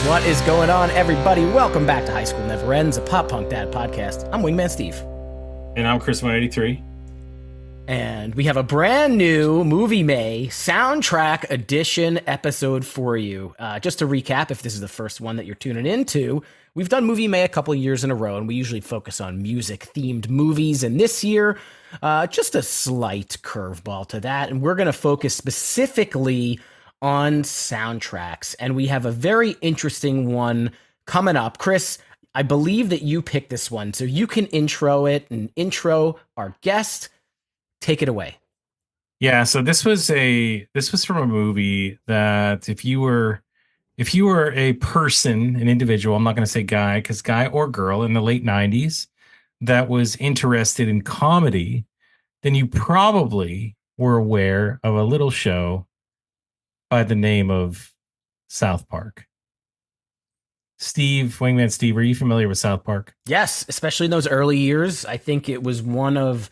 What is going on, everybody? Welcome back to High School Never Ends, a pop punk dad podcast. I'm Wingman Steve. And I'm Chris183. And we have a brand new Movie May soundtrack edition episode for you. Just to recap, if this is the first one that you're tuning into, we've done Movie May a couple of years in a row, and we usually focus on music-themed movies. And this year, just a slight curveball to that. And we're going to focus specifically on soundtracks. And we have a very interesting one coming up. Chris, I believe that you picked this one, so you can intro it and intro our guest. Take it away. Yeah, so this was from a movie that if you were a person, an individual, I'm not going to say guy, because guy or girl in the late 90s that was interested in comedy, then you probably were aware of a little show by the name of South Park. Steve, Wingman Steve, are you familiar with South Park? Yes, especially in those early years. I think it was one of,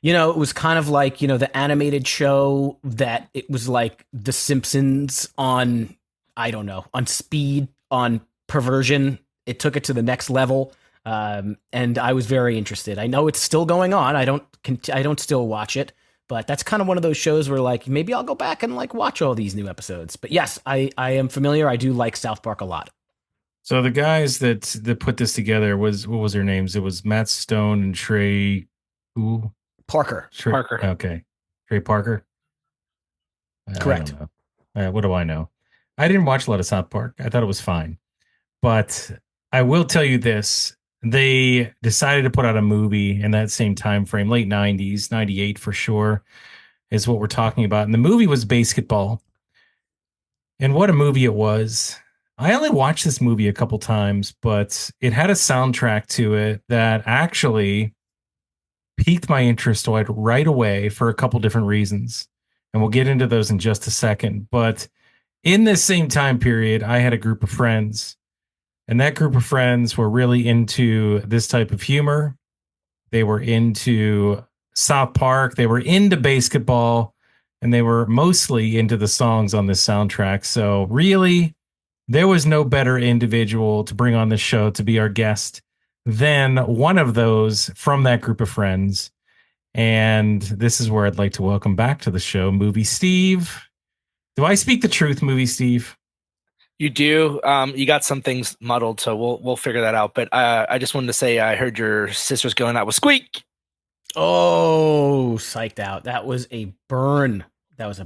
it was kind of like, the animated show that it was like The Simpsons on, I don't know, on speed, on perversion. It took it to the next level. And I was very interested. I know it's still going on. I don't still watch it, but that's kind of one of those shows where like, maybe I'll go back and like watch all these new episodes. But yes, I am familiar. I do like South Park a lot. So the guys that put this together what was their names? It was Matt Stone and Trey Parker. Okay. Trey Parker. Correct. I don't know. What do I know? I didn't watch a lot of South Park. I thought it was fine. But I will tell you this. They decided to put out a movie in that same time frame, late 90s, 98 for sure, is what we're talking about. And the movie was BASEketball. And what a movie it was. I only watched this movie a couple times, but it had a soundtrack to it that actually piqued my interest right away for a couple different reasons. And we'll get into those in just a second. But in this same time period, I had a group of friends. And that group of friends were really into this type of humor. They were into South Park. They were into BASEketball. And they were mostly into the songs on this soundtrack. So really, there was no better individual to bring on this show to be our guest than one of those from that group of friends. And this is where I'd like to welcome back to the show, Movie Steve. Do I speak the truth, Movie Steve? You do. You got some things muddled, so we'll figure that out. But I just wanted to say I heard your sister's going out with Squeak. Oh, psyched out. That was a burn. I've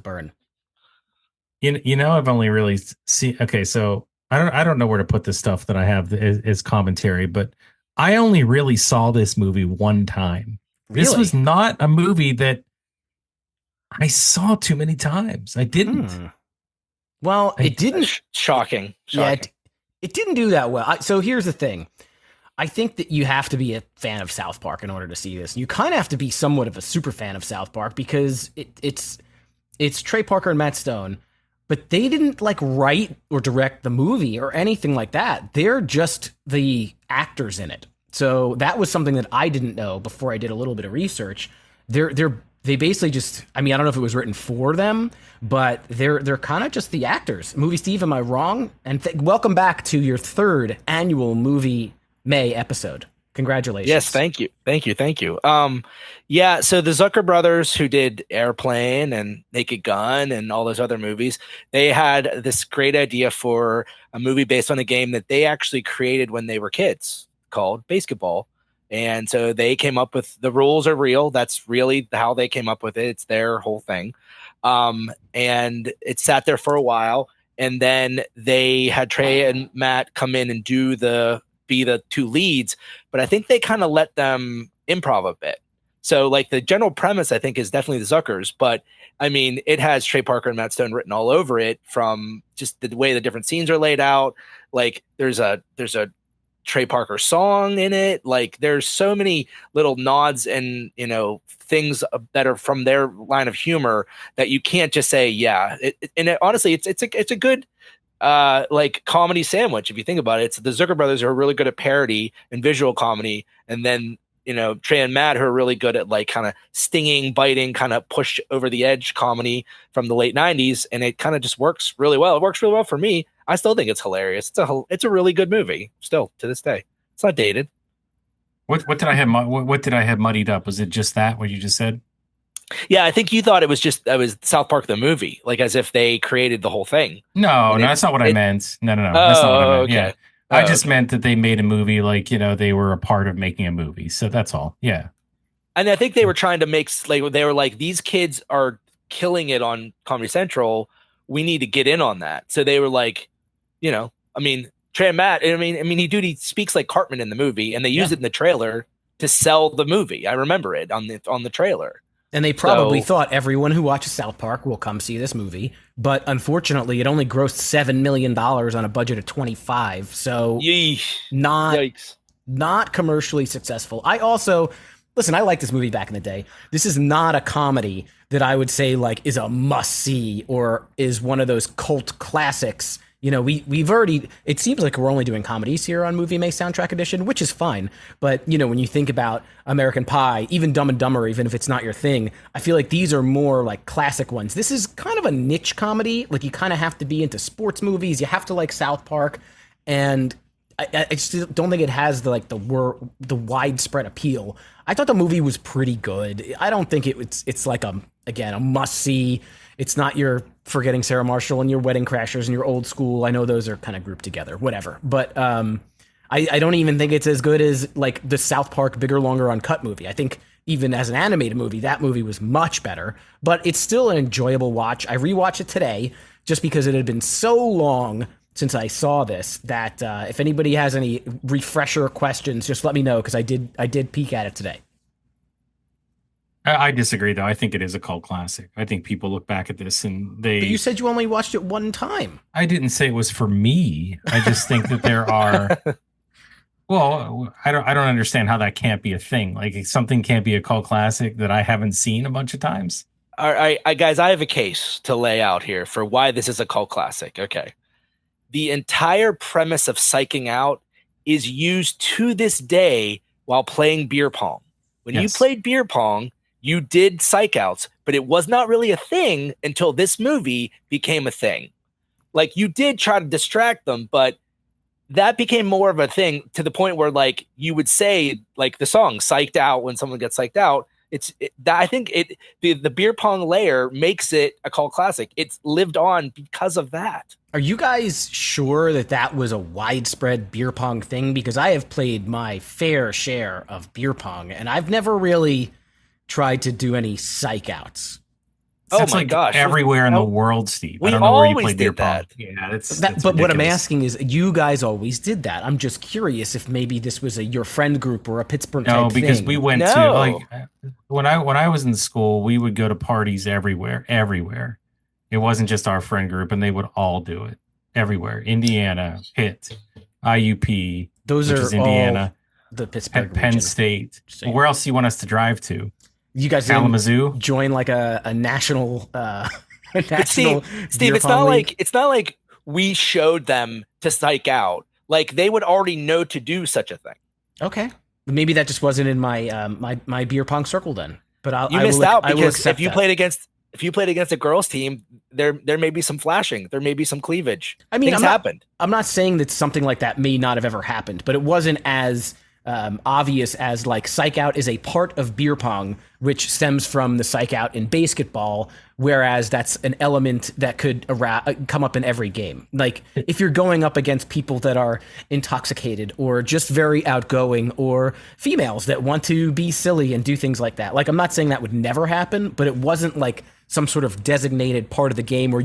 only really seen. Okay, so I don't know where to put this stuff that I have as commentary, but I only really saw this movie one time. Really? This was not a movie that I saw too many times. I didn't. Well, it didn't. Shocking. Yeah, it didn't do that well. So here's the thing. I think that you have to be a fan of South Park in order to see this. You kind of have to be somewhat of a super fan of South Park because it's Trey Parker and Matt Stone, but they didn't like write or direct the movie or anything like that. They're just the actors in it. So that was something that I didn't know before I did a little bit of research. They basically just, I don't know if it was written for them, but they're kind of just the actors. Movie Steve, am I wrong? And welcome back to your third annual Movie May episode. Congratulations. Yes, thank you. Yeah, so the Zucker brothers who did Airplane and Naked Gun and all those other movies, they had this great idea for a movie based on a game that they actually created when they were kids called BASEketball. And so they came up with the rules are real. That's really how they came up with it. It's their whole thing. And it sat there for a while. And then they had Trey and Matt come in and be the two leads. But I think they kind of let them improv a bit. So like the general premise, I think, is definitely the Zuckers. But it has Trey Parker and Matt Stone written all over it, from just the way the different scenes are laid out. Like there's a Trey Parker song in it. Like there's so many little nods and, things that are from their line of humor that you can't just say, yeah. Honestly, it's a good like comedy sandwich. If you think about it, it's the Zucker brothers are really good at parody and visual comedy. And then, Trey and Matt, who are really good at like kind of stinging, biting, kind of push over the edge comedy from the late 90s. And it kind of just works really well. It works really well for me. I still think it's hilarious. It's a really good movie still to this day. It's not dated. What did I have? What did I have muddied up? Was it just that what you just said? Yeah, I think you thought it was South Park the movie, like as if they created the whole thing. No, that's not what I meant. No, that's not what I meant. Okay. Yeah, I just meant that they made a movie, like they were a part of making a movie. So that's all. Yeah. And I think they were trying to make they were like, these kids are killing it on Comedy Central. We need to get in on that. So they were like, I mean, Trey and Matt. He speaks like Cartman in the movie, and they use it in the trailer to sell the movie. I remember it on the trailer. And they probably thought everyone who watches South Park will come see this movie, but unfortunately, it only grossed $7 million on a budget of 25. So not commercially successful. I also listen. I liked this movie back in the day. This is not a comedy that I would say like is a must see or is one of those cult classics. We've already, it seems like we're only doing comedies here on Movie May Soundtrack Edition, which is fine. But, when you think about American Pie, even Dumb and Dumber, even if it's not your thing, I feel like these are more like classic ones. This is kind of a niche comedy. Like you kind of have to be into sports movies. You have to like South Park. And I just don't think it has the widespread appeal. I thought the movie was pretty good. I don't think it's like a must see. It's not your Forgetting Sarah Marshall and your Wedding Crashers and your Old School. I know those are kind of grouped together, whatever. But I don't even think it's as good as like the South Park Bigger, Longer, Uncut movie. I think even as an animated movie, that movie was much better. But it's still an enjoyable watch. I rewatched it today just because it had been so long since I saw this that if anybody has any refresher questions, just let me know because I did peek at it today. I disagree, though. I think it is a cult classic. I think people look back at this and they... But you said you only watched it one time. I didn't say it was for me. I just think that there are... Well, I don't understand how that can't be a thing. Like, something can't be a cult classic that I haven't seen a bunch of times. All right, guys, I have a case to lay out here for why this is a cult classic. Okay. The entire premise of Psyching Out is used to this day while playing beer pong. When you played beer pong... You did psych outs, but it was not really a thing until this movie became a thing. Like you did try to distract them, but that became more of a thing to the point where like you would say like the song "Psyched Out" when someone gets psyched out. I think the beer pong layer makes it a cult classic. It's lived on because of that. Are you guys sure that was a widespread beer pong thing? Because I have played my fair share of beer pong, and I've never really tried to do any psych outs. That's my gosh! Everywhere in the world, Steve. I don't know where you played beer pong. Yeah, that's but ridiculous. What I'm asking is, you guys always did that. I'm just curious if maybe this was your friend group or a Pittsburgh type thing. No, because we went to like when I was in school, we would go to parties everywhere. It wasn't just our friend group, and they would all do it everywhere. Indiana, Pitt, IUP. Those which are is Indiana. All the Pittsburgh Penn region. State. Where else do you want us to drive to? You guys Kalamazoo? Join like a national Steve, it's not like we showed them to psych out. Like they would already know to do such a thing. Okay, maybe that just wasn't in my my beer pong circle then. But you missed out because if you played against a girls team, there may be some flashing, there may be some cleavage. I mean, things happened. I'm not saying that something like that may not have ever happened, but it wasn't as obvious as like Psych Out is a part of beer pong, which stems from the Psych Out in BASEketball, whereas that's an element that could come up in every game. Like if you're going up against people that are intoxicated or just very outgoing or females that want to be silly and do things like that. Like I'm not saying that would never happen, but it wasn't like some sort of designated part of the game where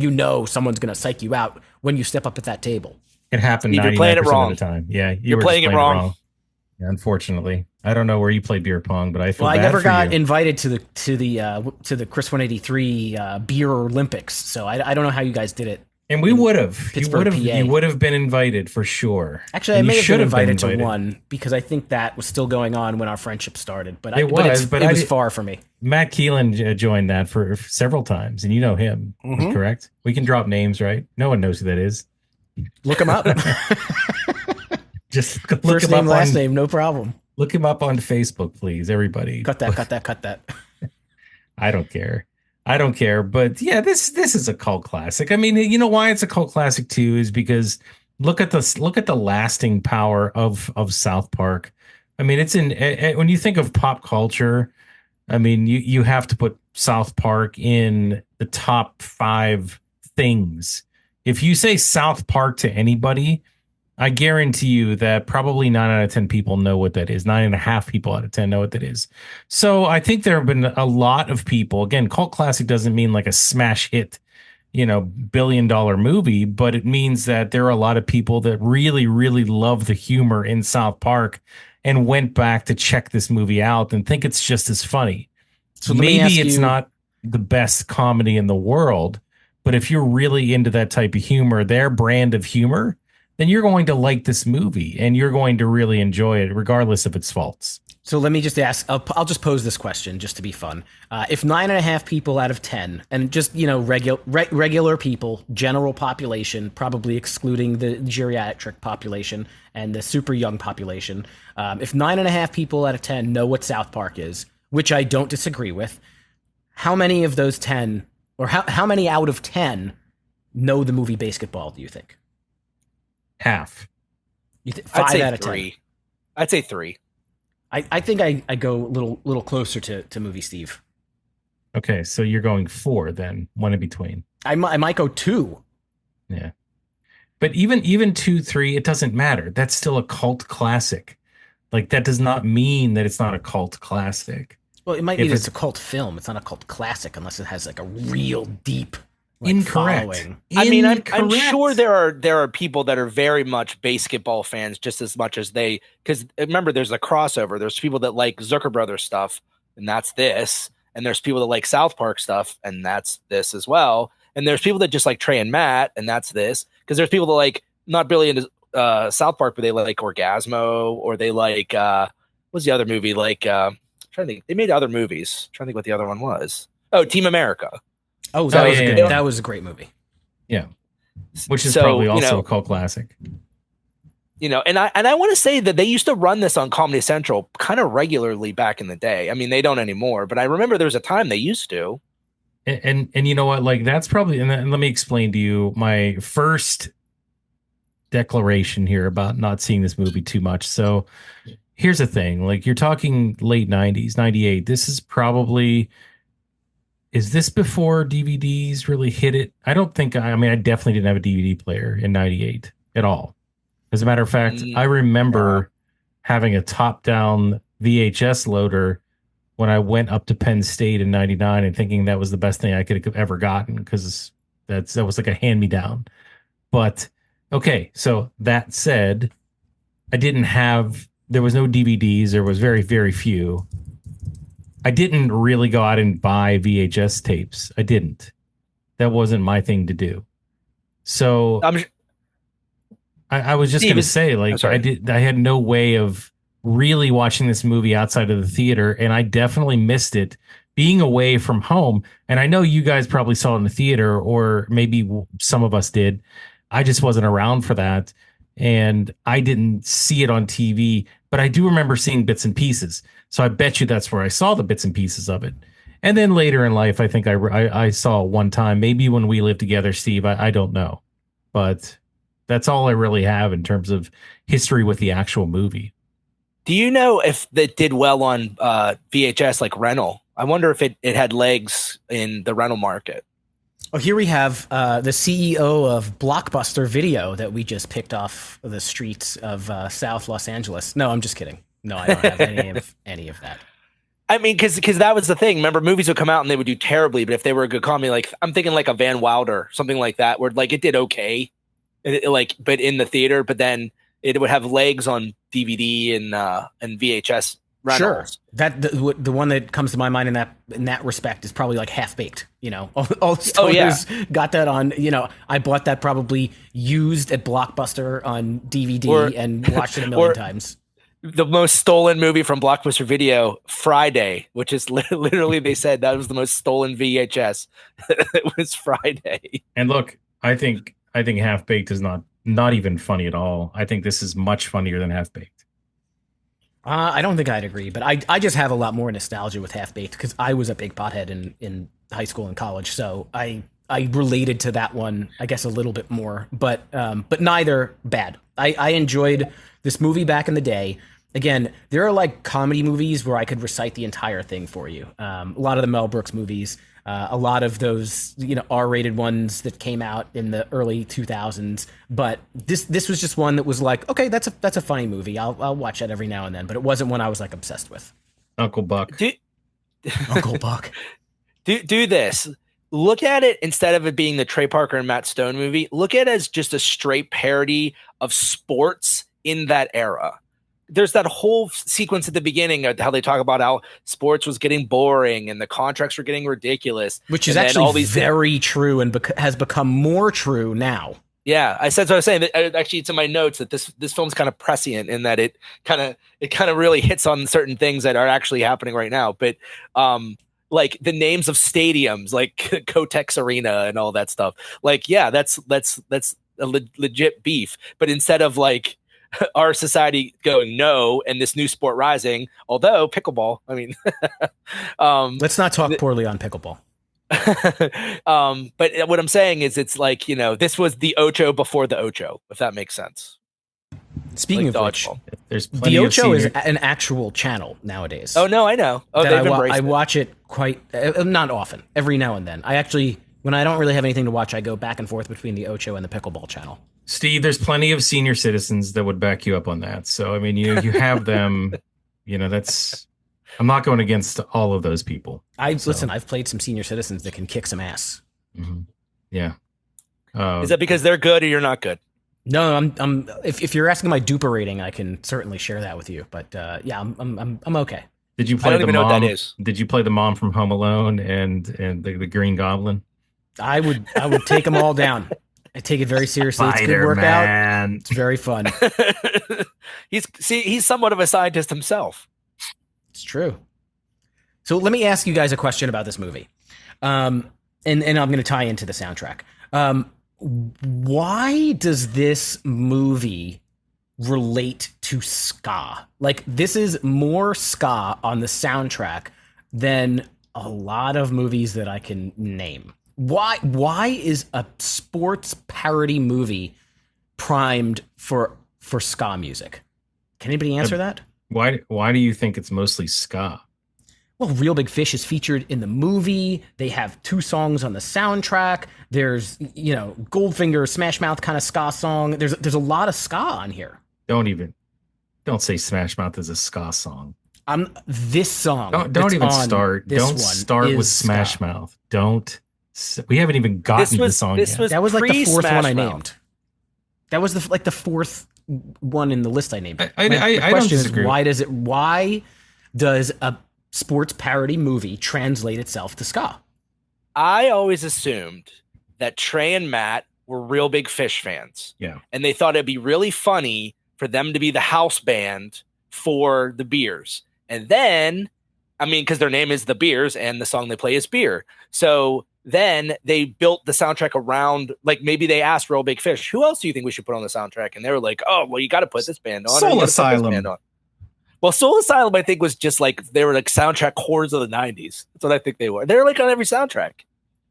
someone's going to psych you out when you step up at that table. It happened 99% of the time. Yeah, you're playing it wrong. Yeah, unfortunately, I don't know where you play beer pong, but I feel bad for you. I never got invited to the Chris 183 Beer Olympics, so I don't know how you guys did it. And we would have. Pittsburgh, you would have been invited for sure. Actually, I may have been invited to one because I think that was still going on when our friendship started. But it was far for me. Matt Keelan joined that for several times, and you know him, correct? We can drop names, right? No one knows who that is. Look him up. Just look first him name, up last name, no problem. Look him up on Facebook, please, everybody. Cut that. I don't care. I don't care, but yeah, this is a cult classic. I mean, you know why it's a cult classic too is because look at the lasting power of South Park. I mean, it's in when you think of pop culture, I mean, you have to put South Park in the top 5 things. If you say South Park to anybody, I guarantee you that probably 9 out of 10 people know what that is. 9.5 people out of 10 know what that is. So I think there have been a lot of people. Again, cult classic doesn't mean like a smash hit, billion-dollar movie, but it means that there are a lot of people that really, really love the humor in South Park and went back to check this movie out and think it's just as funny. So let me ask Maybe it's you, not the best comedy in the world, but if you're really into that type of humor, their brand of humor, then you're going to like this movie and you're going to really enjoy it, regardless of its faults. so let me just ask. I'll just pose this question just to be fun. If 9.5 people out of 10, and just regular people, general population, probably excluding the geriatric population and the super young population, if 9.5 people out of 10 know what South Park is, which I don't disagree with, how many of those 10, or how many out of 10 know the movie BASEketball? Do you think? Half. Five say out of 3. 10. I'd say 3. I think I go a little closer to movie Steve. Okay, so you're going 4 then, one in between. I might go 2. Yeah. But even 2, 3, it doesn't matter. That's still a cult classic. Like that does not mean that it's not a cult classic. Well, it might If mean it's it's- a cult film. It's not a cult classic unless it has like a real deep Incorrect. following. I mean, I'm Incorrect. sure there are people that are very much BASEketball fans just as much as they, because remember, there's a crossover. There's people that like Zucker Brothers stuff, and that's this, and there's people that like South Park stuff, and that's this as well. And there's people that just like Trey and Matt, and that's this. Because there's people that like not really into South Park, but they like Orgasmo, or they like what's the other movie? Like trying to think, they made other movies. Trying to think what the other one was. Oh, Team America. Oh, yeah. that was a great movie. Yeah. Which is So, probably also a cult classic. And I want to say that they used to run this on Comedy Central kind of regularly back in the day. I mean, they don't anymore, but I remember there was a time they used to. And you know what? Like that's probably and let me explain to you my first declaration here about not seeing this movie too much. So here's the thing. Like you're talking late 90s, 98. This is probably is this before DVDs really hit it? I don't think I mean I definitely didn't have a DVD player in 98 at all. As a matter of fact, I remember having a top-down VHS loader when I went up to Penn State in 99 and thinking that was the best thing I could have ever gotten because that was like a hand-me-down. But okay, so that said, there was no DVDs, there was very, very few. I didn't really go out and buy VHS tapes. I didn't. That wasn't my thing to do. So I was just going to say, like, I had no way of really watching this movie outside of the theater, and I definitely missed it being away from home. And I know you guys probably saw it in the theater, or maybe some of us did. I just wasn't around for that, and I didn't see it on TV, but I do remember seeing bits and pieces. So I bet you that's where I saw the bits and pieces of it. And then later in life, I think I saw it one time, maybe when we lived together, Steve. I don't know, but that's all I really have in terms of history with the actual movie. Do you know if that did well on VHS, like rental? I wonder if it had legs in the rental market. Oh, here we have the CEO of Blockbuster Video that we just picked off the streets of South Los Angeles. No, I'm just kidding. No, I don't have any of that. I mean, because that was the thing. Remember, movies would come out and they would do terribly, but if they were a good comedy, like I'm thinking like a Van Wilder, something like that, where like it did okay, but in the theater, but then it would have legs on DVD and VHS rentals. Sure, that the one that comes to my mind in that respect is probably like Half Baked. All the stoners got that on. I bought that probably used at Blockbuster on DVD and watched it a million times. The most stolen movie from Blockbuster Video, Friday, which is literally they said that was the most stolen VHS. It was Friday. And look, I think Half Baked is not even funny at all. I think this is much funnier than Half Baked. I don't think I'd agree, but I just have a lot more nostalgia with Half Baked because I was a big pothead in high school and college, so I related to that one, I guess, a little bit more. But neither bad. I enjoyed this movie back in the day. Again, there are like comedy movies where I could recite the entire thing for you. A lot of the Mel Brooks movies, a lot of those R-rated ones that came out in the early 2000s. But this was just one that was like, okay, that's a funny movie. I'll watch that every now and then. But it wasn't one I was like obsessed with. Uncle Buck. Uncle Buck. Do this. Look at it instead of it being the Trey Parker and Matt Stone movie. Look at it as just a straight parody of sports in that era. There's that whole sequence at the beginning of how they talk about how sports was getting boring and the contracts were getting ridiculous, which is actually very true and has become more true now. Yeah, I said what I was saying. Actually, it's in my notes that this film's kind of prescient in that it kind of really hits on certain things that are actually happening right now. But like the names of stadiums, like Kotex Arena and all that stuff. Like, yeah, that's a legit beef. But instead of like our society going no and this new sport rising, although pickleball, I mean, let's not talk poorly on pickleball. But what I'm saying is it's like, this was the Ocho before the Ocho, if that makes sense. Speaking like of which, there's the Ocho is an actual channel nowadays. Oh, no, I know. Oh, I watch it quite, not often, every now and then. I actually, when I don't really have anything to watch, I go back and forth between the Ocho and the pickleball channel. Steve, there's plenty of senior citizens that would back you up on that. So, I mean, you have them, that's, I'm not going against all of those people. Listen, I've played some senior citizens that can kick some ass. Mm-hmm. Yeah. Is that because they're good or you're not good? No, I'm if you're asking my duper rating, I can certainly share that with you. But yeah, I'm okay. Did you play I don't even know what that is. Did you play the mom from Home Alone and the Green Goblin? I would take them all down. I take it very seriously. It's a good workout. It's very fun. He's somewhat of a scientist himself. It's true. So let me ask you guys a question about this movie, and I'm going to tie into the soundtrack. Why does this movie relate to ska? Like, this is more ska on the soundtrack than a lot of movies that I can name. Why is a sports parody movie primed for ska music? Can anybody answer that? Why do you think it's mostly ska? Well, Real Big Fish is featured in the movie. They have 2 songs on the soundtrack. There's, Goldfinger, Smash Mouth kind of ska song. There's a lot of ska on here. Don't say Smash Mouth is a ska song. This song. Don't even start. Don't start with Smash ska. Mouth. Don't. We haven't even gotten the song yet. That was like the 4th one I named. That was the 4th one in the list I named. The question is, why does a sports parody movie translate itself to ska? I always assumed that Trey and Matt were Real Big Fish fans. Yeah. And they thought it'd be really funny for them to be the house band for the Beers. And then, because their name is the Beers and the song they play is Beer. So then they built the soundtrack around, like, maybe they asked Real Big Fish, who else do you think we should put on the soundtrack? And they were like, oh, well, you got to put this band on. Soul Asylum. Well, Soul Asylum, I think, was just like, they were like soundtrack horrors of the 90s. That's what I think they were. They were like on every soundtrack.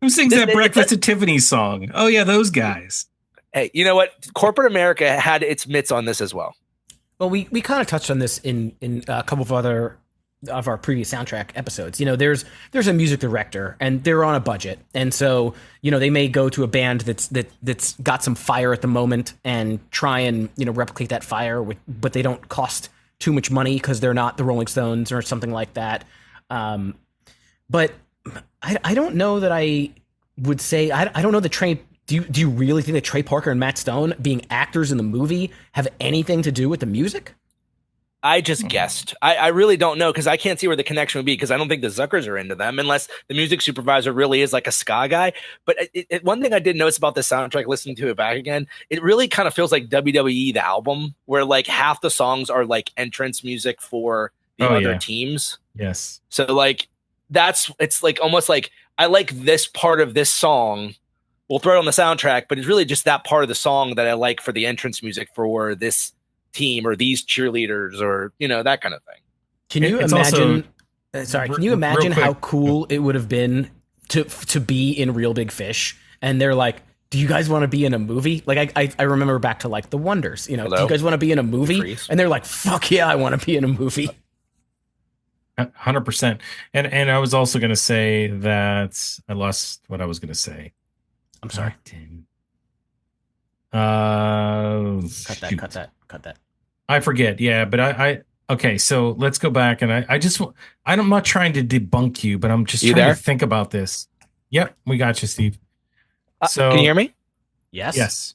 Who sings that Breakfast at Tiffany's song? Oh, yeah, those guys. Hey, you know what? Corporate America had its mitts on this as well. Well, we kind of touched on this in a couple of other of our previous soundtrack episodes. There's a music director and they're on a budget. And so, they may go to a band that's got some fire at the moment and try and, replicate that fire but they don't cost too much money because they're not the Rolling Stones or something like that. But I don't know that I would say, I don't know that Trey, do you really think that Trey Parker and Matt Stone being actors in the movie have anything to do with the music? I just guessed. I really don't know because I can't see where the connection would be because I don't think the Zuckers are into them unless the music supervisor really is like a ska guy. But one thing I did notice about the soundtrack, listening to it back again, it really kind of feels like WWE, the album, where like half the songs are like entrance music for the other teams. Yes. So like it's like almost like I like this part of this song. We'll throw it on the soundtrack, but it's really just that part of the song that I like for the entrance music for this team or these cheerleaders or that kind of thing. Can you It's imagine? also Sorry, can real you imagine how quick. cool it would have been to be in Real Big Fish? And they're like, "Do you guys want to be in a movie?" Like I remember back to like The Wonders. You know, do Hello? you guys want to be in a You movie? freeze. And they're like, "Fuck yeah, I want to be in a movie." 100%. And I was also going to say that I lost what I was going to say. I'm sorry. Cut that. Shoot. Cut that. Cut that. I forget. Yeah, but okay, so let's go back and I'm not trying to debunk you, but I'm just You trying there? to think about this. Yep, we got you, Steve. Can you hear me? Yes. Yes.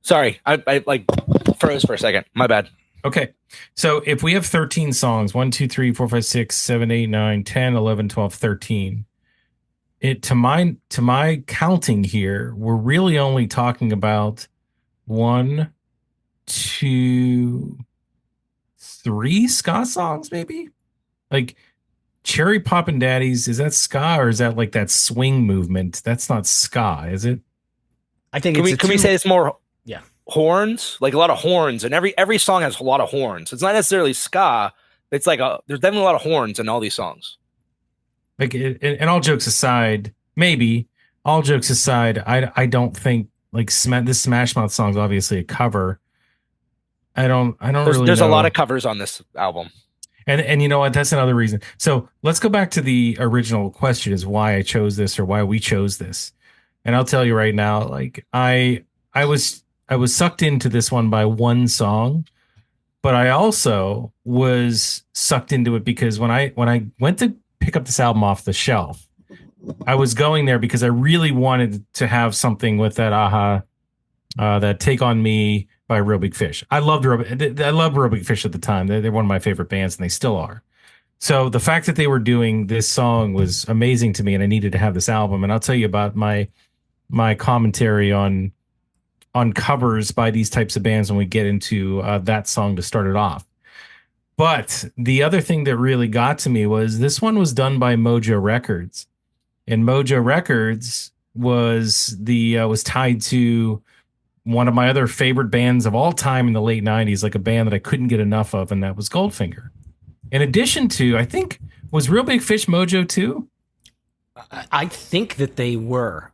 Sorry, I like froze for a second. My bad. Okay. So if we have 13 songs, 1, 2, 3, 4, 5, 6, 7, 8, 9, 10, 11, 12, 13. It to my counting here, we're really only talking about 1, 2, 3 ska songs, maybe? Like Cherry Poppin' Daddies, is that ska or is that like that swing movement? That's not ska, is it? I think Can we say it's more Yeah. horns? Like a lot of horns, and every song has a lot of horns. It's not necessarily ska. It's like there's definitely a lot of horns in all these songs. Like, and all jokes aside, maybe all jokes aside, I don't think like this Smash Mouth song's obviously a cover. I don't really There's know. a lot of covers on this album. And you know what? That's another reason. So let's go back to the original question: is why I chose this or why we chose this. And I'll tell you right now, like I was sucked into this one by one song, but I also was sucked into it because when I went to pick up this album off the shelf, I was going there because I really wanted to have something with that that Take on Me by Real Big Fish. I loved Real Big Fish at the time. They're one of my favorite bands, and they still are. So the fact that they were doing this song was amazing to me, and I needed to have this album. And I'll tell you about my commentary on covers by these types of bands when we get into that song to start it off. But the other thing that really got to me was this one was done by Mojo Records, and Mojo Records was tied to one of my other favorite bands of all time in the late 90s, like a band that I couldn't get enough of, and that was Goldfinger. In addition to, I think, was Real Big Fish Mojo too? I think that they were.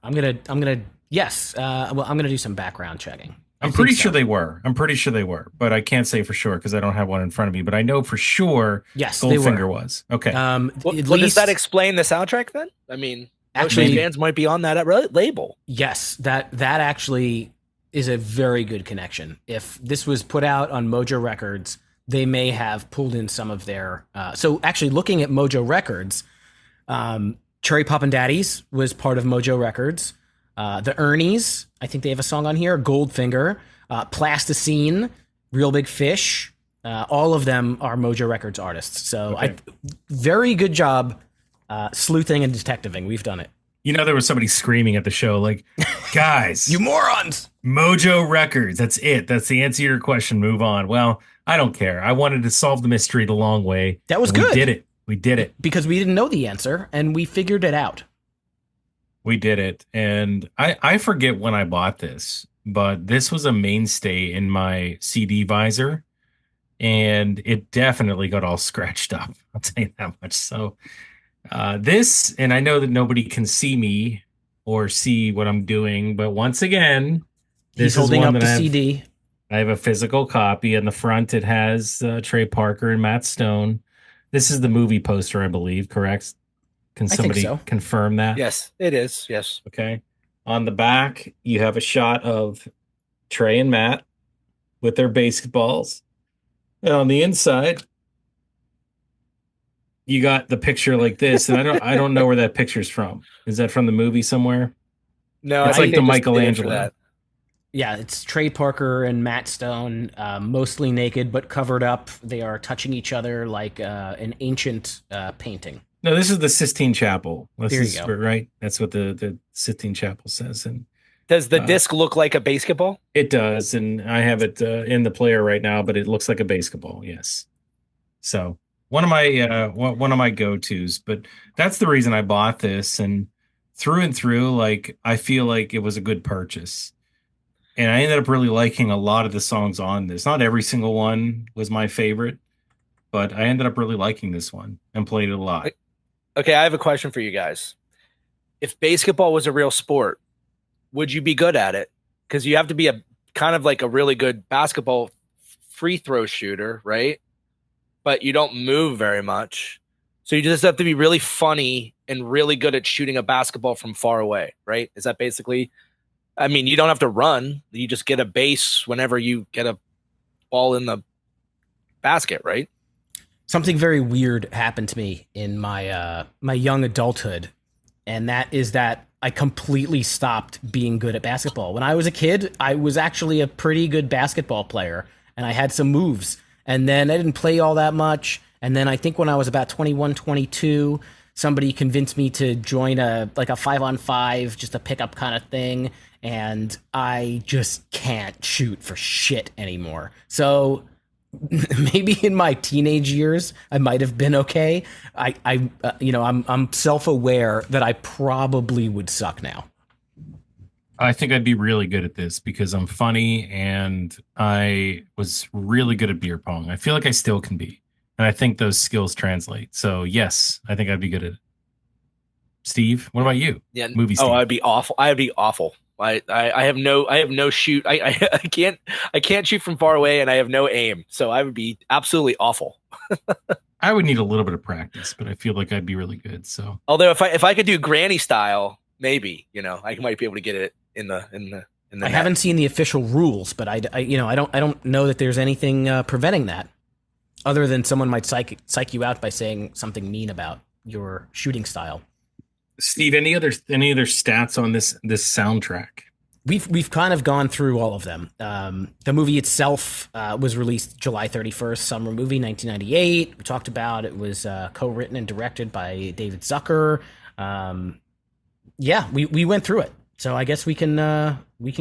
Yes. Well, I'm gonna do some background checking. I'm pretty sure they were. But I can't say for sure because I don't have one in front of me. But I know for sure Yes, they Goldfinger were. was. Okay. Well, does that explain the soundtrack then? I mean, actually, bands might be on that label. Yes, that actually is a very good connection. If this was put out on Mojo Records, they may have pulled in some of their. So actually, looking at Mojo Records, Cherry Poppin' Daddies was part of Mojo Records. The Ernies, I think they have a song on here. Goldfinger, Plasticine, Real Big Fish. All of them are Mojo Records artists. So Okay. very good job sleuthing and detectiving. We've done it. You know, there was somebody screaming at the show, like, guys, You morons! Mojo Records. That's it. That's the answer to your question. Move on. Well, I don't care. I wanted to solve the mystery the long way. That was and good. We did it. We did it. Because we didn't know the answer, and we figured it out. We did it. And I forget when I bought this, but this was a mainstay in my CD visor. And it definitely got all scratched up. I'll tell you that much. So this, and I know that nobody can see me or see what I'm doing, but once again, He's this is holding one up that the I have, CD. I have a physical copy. In the front, it has Trey Parker and Matt Stone. This is the movie poster, I believe, correct? Can I think somebody so. confirm that? Yes, it is. Yes. Okay. On the back, you have a shot of Trey and Matt with their baseballs. And on the inside, you got the picture like this, and I don't know where that picture's from. Is that from the movie somewhere? No, It's I like think the they just did it for Michelangelo. that. Yeah, it's Trey Parker and Matt Stone, mostly naked but covered up. They are touching each other like an ancient painting. No, this is the Sistine Chapel. There you go. Right? That's what the Sistine Chapel says, and Does the disc look like a basketball? it does. And I have it in the player right now, but it looks like a basketball. Yes. So one of my go-tos, but that's the reason I bought this, and through, like I feel like it was a good purchase. and I ended up really liking a lot of the songs on this. Not every single one was my favorite, but I ended up really liking this one and played it a lot. Okay, I have a question for you guys. If basketball was a real sport, would you be good at it? Because you have to be a kind of like a really good basketball free throw shooter, right? But you don't move very much. So you just have to be really funny and really good at shooting a basketball from far away, right? Is that basically, I mean, you don't have to run. You just get a base whenever you get a ball in the basket, right? Something very weird happened to me in my young adulthood, and that is that I completely stopped being good at basketball. When I was a kid, I was actually a pretty good basketball player, and I had some moves. And then I didn't play all that much. And then I think when I was about 21, 22, somebody convinced me to join a 5-on-5, just a pickup kind of thing. And I just can't shoot for shit anymore. So maybe in my teenage years I might have been okay. I'm self-aware that I probably would suck now. I think I'd be really good at this because I'm funny and I was really good at beer pong. I feel like I still can be. And I think those skills translate. So yes, I think I'd be good at it. Steve, what about you? Yeah. Movie Steve. Oh, I'd be awful. I'd be awful. I have no shoot. I can't shoot from far away, and I have no aim. So I would be absolutely awful. I would need a little bit of practice, but I feel like I'd be really good. So Although if I could do granny style, maybe I might be able to get it in the I net. haven't seen the official rules, but I don't know that there's anything preventing that, other than someone might psych you out by saying something mean about your shooting style. Steve, any other stats on this soundtrack? We've kind of gone through all of them. The movie itself was released July 31st, summer movie, 1998. We talked about it was co-written and directed by David Zucker. We went through it. So I guess we can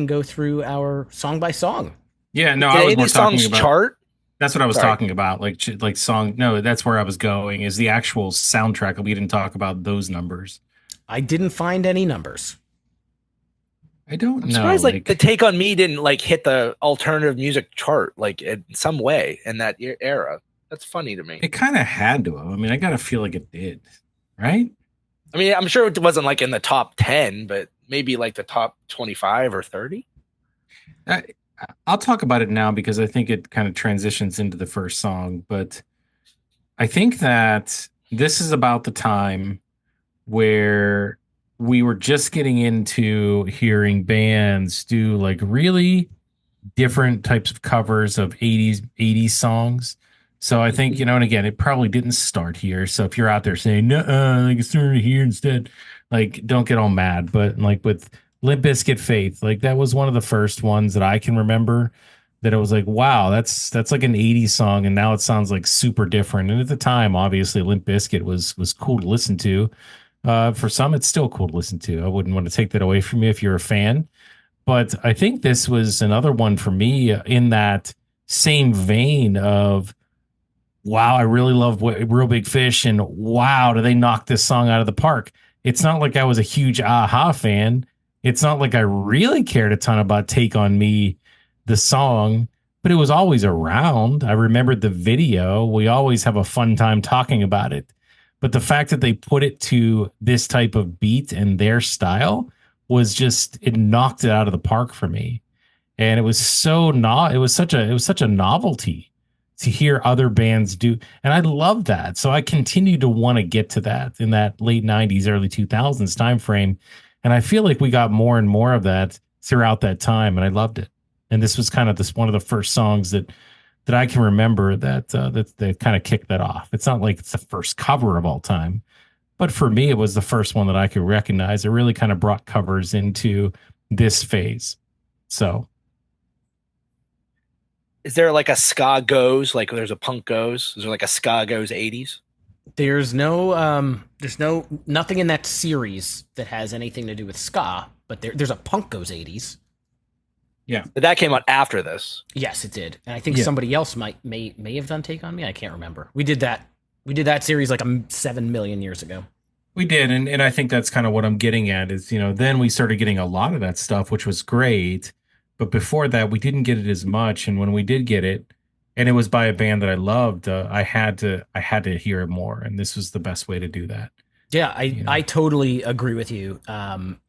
go through our song by song. Yeah, no, Did I any was of more these talking songs about chart? That's what I was Sorry. talking about. Like song. No, that's where I was going. Is the actual soundtrack. We didn't talk about those numbers. I didn't find any numbers. I don't I'm know. surprised the Take on Me didn't hit the alternative music chart in some way in that era. That's funny to me. It kind of had to have. I mean, I gotta feel like it did, right? I mean, I'm sure it wasn't in the top 10, but maybe the top 25 or 30. I'll talk about it now because I think it kind of transitions into the first song. But I think that this is about the time where we were just getting into hearing bands do really different types of covers of 80s songs. So I think, and again, it probably didn't start here. So if you're out there saying, no, it started here instead, don't get all mad. But with Limp Bizkit Faith, that was one of the first ones that I can remember that it was wow, that's like an 80s song. And now it sounds super different. And at the time, obviously Limp Bizkit was cool to listen to. For some, it's still cool to listen to. I wouldn't want to take that away from you if you're a fan. But I think this was another one for me in that same vein of, wow, I really love Real Big Fish, and wow, do they knock this song out of the park. It's not like I was a huge Aha fan. It's not like I really cared a ton about Take on Me, the song, but it was always around. I remembered the video. We always have a fun time talking about it. But the fact that they put it to this type of beat and their style was just, it knocked it out of the park for me. And it was it was such a novelty to hear other bands do. And I love that. So I continue to want to get to that in that late 90s, early 2000s time frame. And I feel like we got more and more of that throughout that time. And I loved it. And this was kind of one of the first songs that I can remember that kind of kicked that off. It's not like it's the first cover of all time, but for me, it was the first one that I could recognize. It really kind of brought covers into this phase. So, is there a ska goes, there's a punk goes? Is there a ska goes 80s? There's nothing in that series that has anything to do with ska, but there's a punk goes 80s. Yeah, but that came out after this. Yes, it did, and I think somebody else may have done Take on Me. I can't remember. We did that series 7 million years ago. We did, and I think that's kind of what I'm getting at is then we started getting a lot of that stuff, which was great. but before that, we didn't get it as much. And when we did get it, and it was by a band that I loved, I had to hear it more, and this was the best way to do that. Yeah, You I know, totally agree with you.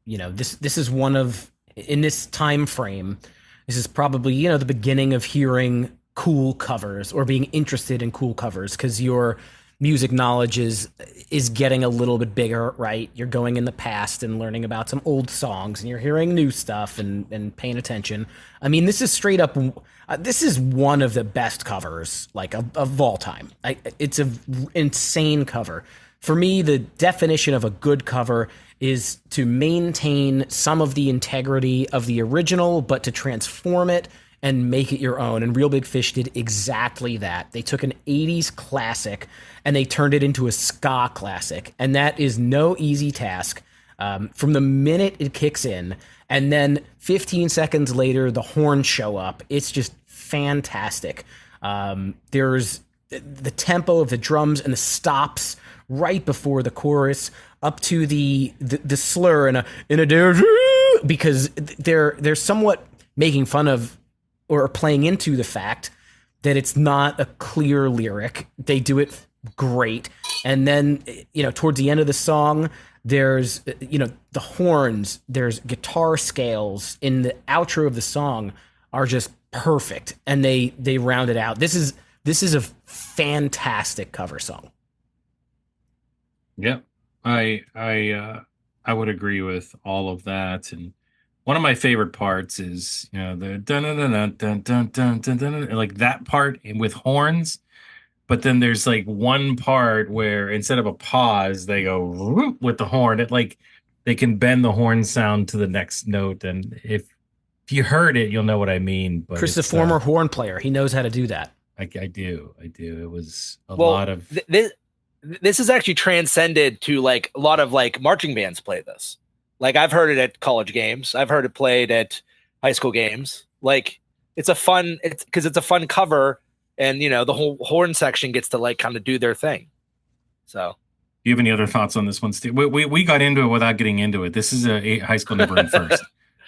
This is one of in this time frame. This is probably the beginning of hearing cool covers or being interested in cool covers because your music knowledge is getting a little bit bigger, right? You're going in the past and learning about some old songs, and you're hearing new stuff and paying attention. I mean, this is straight up. This is one of the best covers like of all time. It's a insane cover. For me, the definition of a good cover is to maintain some of the integrity of the original, but to transform it and make it your own. And Real Big Fish did exactly that. They took an 80s classic and they turned it into a ska classic. And that is no easy task. From the minute it kicks in, and then 15 seconds later, the horns show up. It's just fantastic. There's the tempo of the drums and the stops right before the chorus up to the slur in a because they're somewhat making fun of or playing into the fact that it's not a clear lyric. They do it great. And then, towards the end of the song, there's, the horns, there's guitar scales in the outro of the song are just perfect. And they round it out. This is a fantastic cover song. Yep. I would agree with all of that. And one of my favorite parts is, the dun dun dun dun dun dun dun dun, dun, like that part with horns. But then there's like one part where instead of a pause, they go whoop with the horn. It like they can bend the horn sound to the next note. And if you heard it, you'll know what I mean. But Chris is a former horn player. He knows how to do that. I do. It was a lot of this is actually transcended to like a lot of like marching bands play this. Like I've heard it at college games. I've heard it played at high school games. Like it's a fun cover, and the whole horn section gets to like kind of do their thing. So, do you have any other thoughts on this one, Steve? We got into it without getting into it. This is a high school never in first.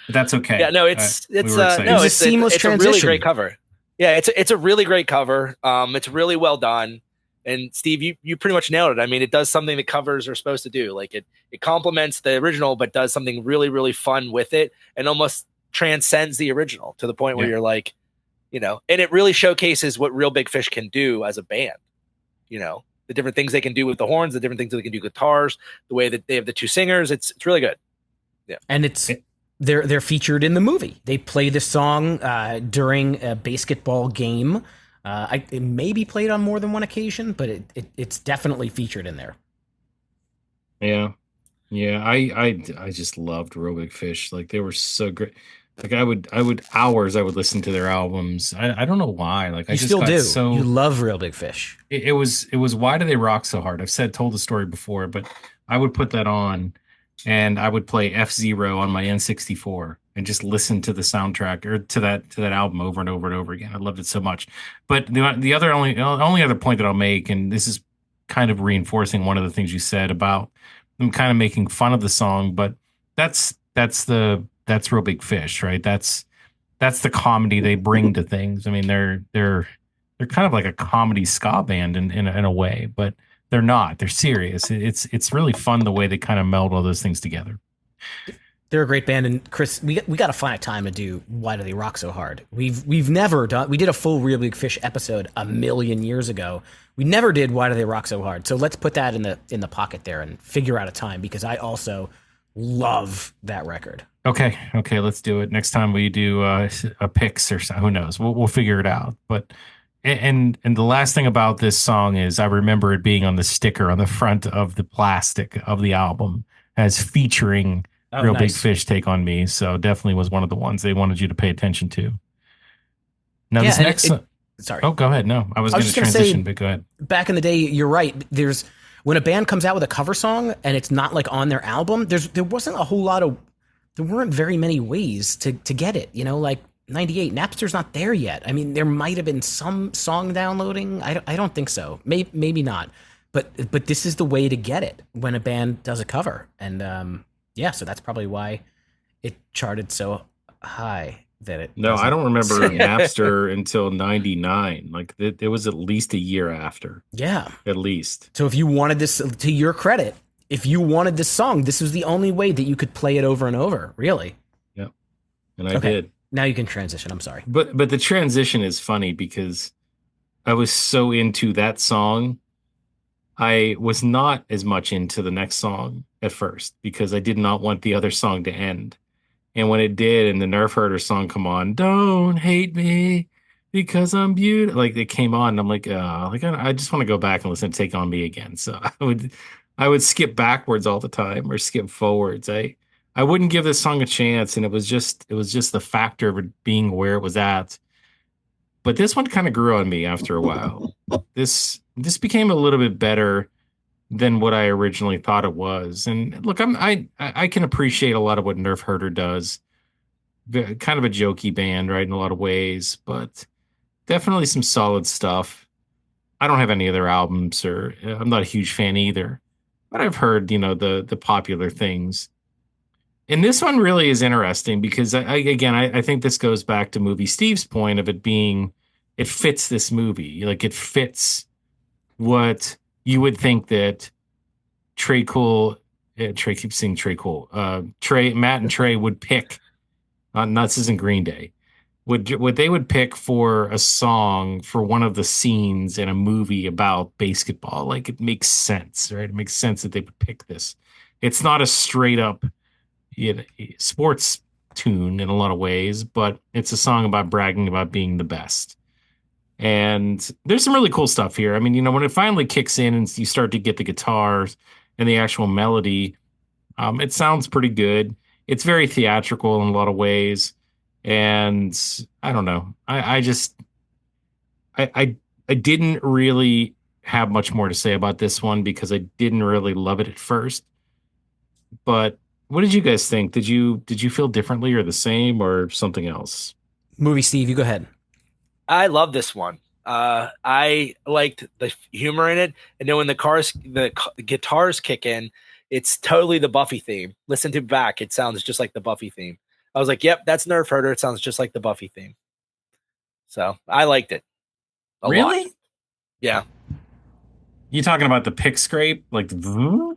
But that's okay. Yeah, no, it's a seamless transition. A really great cover. Yeah, it's a really great cover. It's really well done. And Steve, you pretty much nailed it. I mean, it does something that covers are supposed to do. Like it complements the original, but does something really, really fun with it, and almost transcends the original to the point where you're like, and it really showcases what Real Big Fish can do as a band. The different things they can do with the horns, the different things they can do with guitars, the way that they have the two singers. It's really good. Yeah, and they're featured in the movie. They play this song during a BASEketball game. It may be played on more than one occasion, but it's definitely featured in there. Yeah. I just loved Real Big Fish. Like they were so great. Like I would listen to their albums. I don't know why. Like I just still got do. so You love Real Big Fish. It was Why Do They Rock So Hard? I've told the story before, but I would put that on and I would play F-Zero on my N64 and just listen to the soundtrack or to that album over and over and over again. I loved it so much. But the only other point that I'll make, and this is kind of reinforcing one of the things you said about them kind of making fun of the song, but that's Real Big Fish, right? That's the comedy they bring to things. I mean, they're kind of like a comedy ska band in a way, but they're not. They're serious. It's really fun the way they kind of meld all those things together. They're a great band, and Chris, we got to find a time to do Why Do They Rock So Hard? We've never done. We did a full Real Big Fish episode a million years ago. We never did Why Do They Rock So Hard? So let's put that in the pocket there and figure out a time, because I also love that record. Okay, let's do it. Next time we do a picks or something, who knows? We'll figure it out. But and the last thing about this song is I remember it being on the sticker on the front of the plastic of the album as featuring Real Big Fish, Take on Me. So definitely was one of the ones they wanted you to pay attention to. Now this next sorry. Oh, go ahead. No, I was going to transition, but go ahead. Back in the day, you're right. When a band comes out with a cover song and it's not like on their album, there weren't very many ways to get it. Like 98, Napster's not there yet. I mean, there might have been some song downloading. I don't think so. Maybe not. But this is the way to get it when a band does a cover. And so that's probably why it charted so high. that it No, I doesn't. don't remember Napster until 99. Like it was at least a year after, Yeah. at least. So if you wanted this, to your credit, if you wanted this song, this was the only way that you could play it over and over. Really. Yep. And I Okay. did. Now you can transition. I'm sorry. But the transition is funny because I was so into that song. I was not as much into the next song at first because I did not want the other song to end. And when it did, and the Nerf Herder song come on, "Don't hate me because I'm beautiful," like it came on, and I'm like, I just want to go back and listen to "Take on Me" again. So I would skip backwards all the time or skip forwards. I wouldn't give this song a chance, and it was just the factor of it being where it was at. But this one kind of grew on me after a while. This became a little bit better than what I originally thought it was. And look, I can appreciate a lot of what Nerf Herder does. Kind of a jokey band, right, in a lot of ways, but definitely some solid stuff. I don't have any other albums, or I'm not a huge fan either, but I've heard, the popular things. And this one really is interesting because I think this goes back to Movie Steve's point of it being, it fits this movie. Like it fits what you would think that Trey Cool, Trey keeps saying Trey Cool, Matt and Trey would pick. Nuts isn't Green Day. What they would pick for a song for one of the scenes in a movie about basketball. Like it makes sense, right? It makes sense that they would pick this. It's not a straight up sports tune in a lot of ways, but it's a song about bragging about being the best. And there's some really cool stuff here. I mean, when it finally kicks in and you start to get the guitars and the actual melody, it sounds pretty good. It's very theatrical in a lot of ways. And I don't know. I didn't really have much more to say about this one because I didn't really love it at first. But what did you guys think? Did you feel differently or the same or something else? Movie Steve, you go ahead. I love this one. I liked the humor in it, and then when the guitars kick in, it's totally the Buffy theme. Listen to it back; it sounds just like the Buffy theme. I was like, "Yep, that's Nerf Herder." It sounds just like the Buffy theme. So I liked it a Really? lot. Yeah, You talking about the pick scrape, like the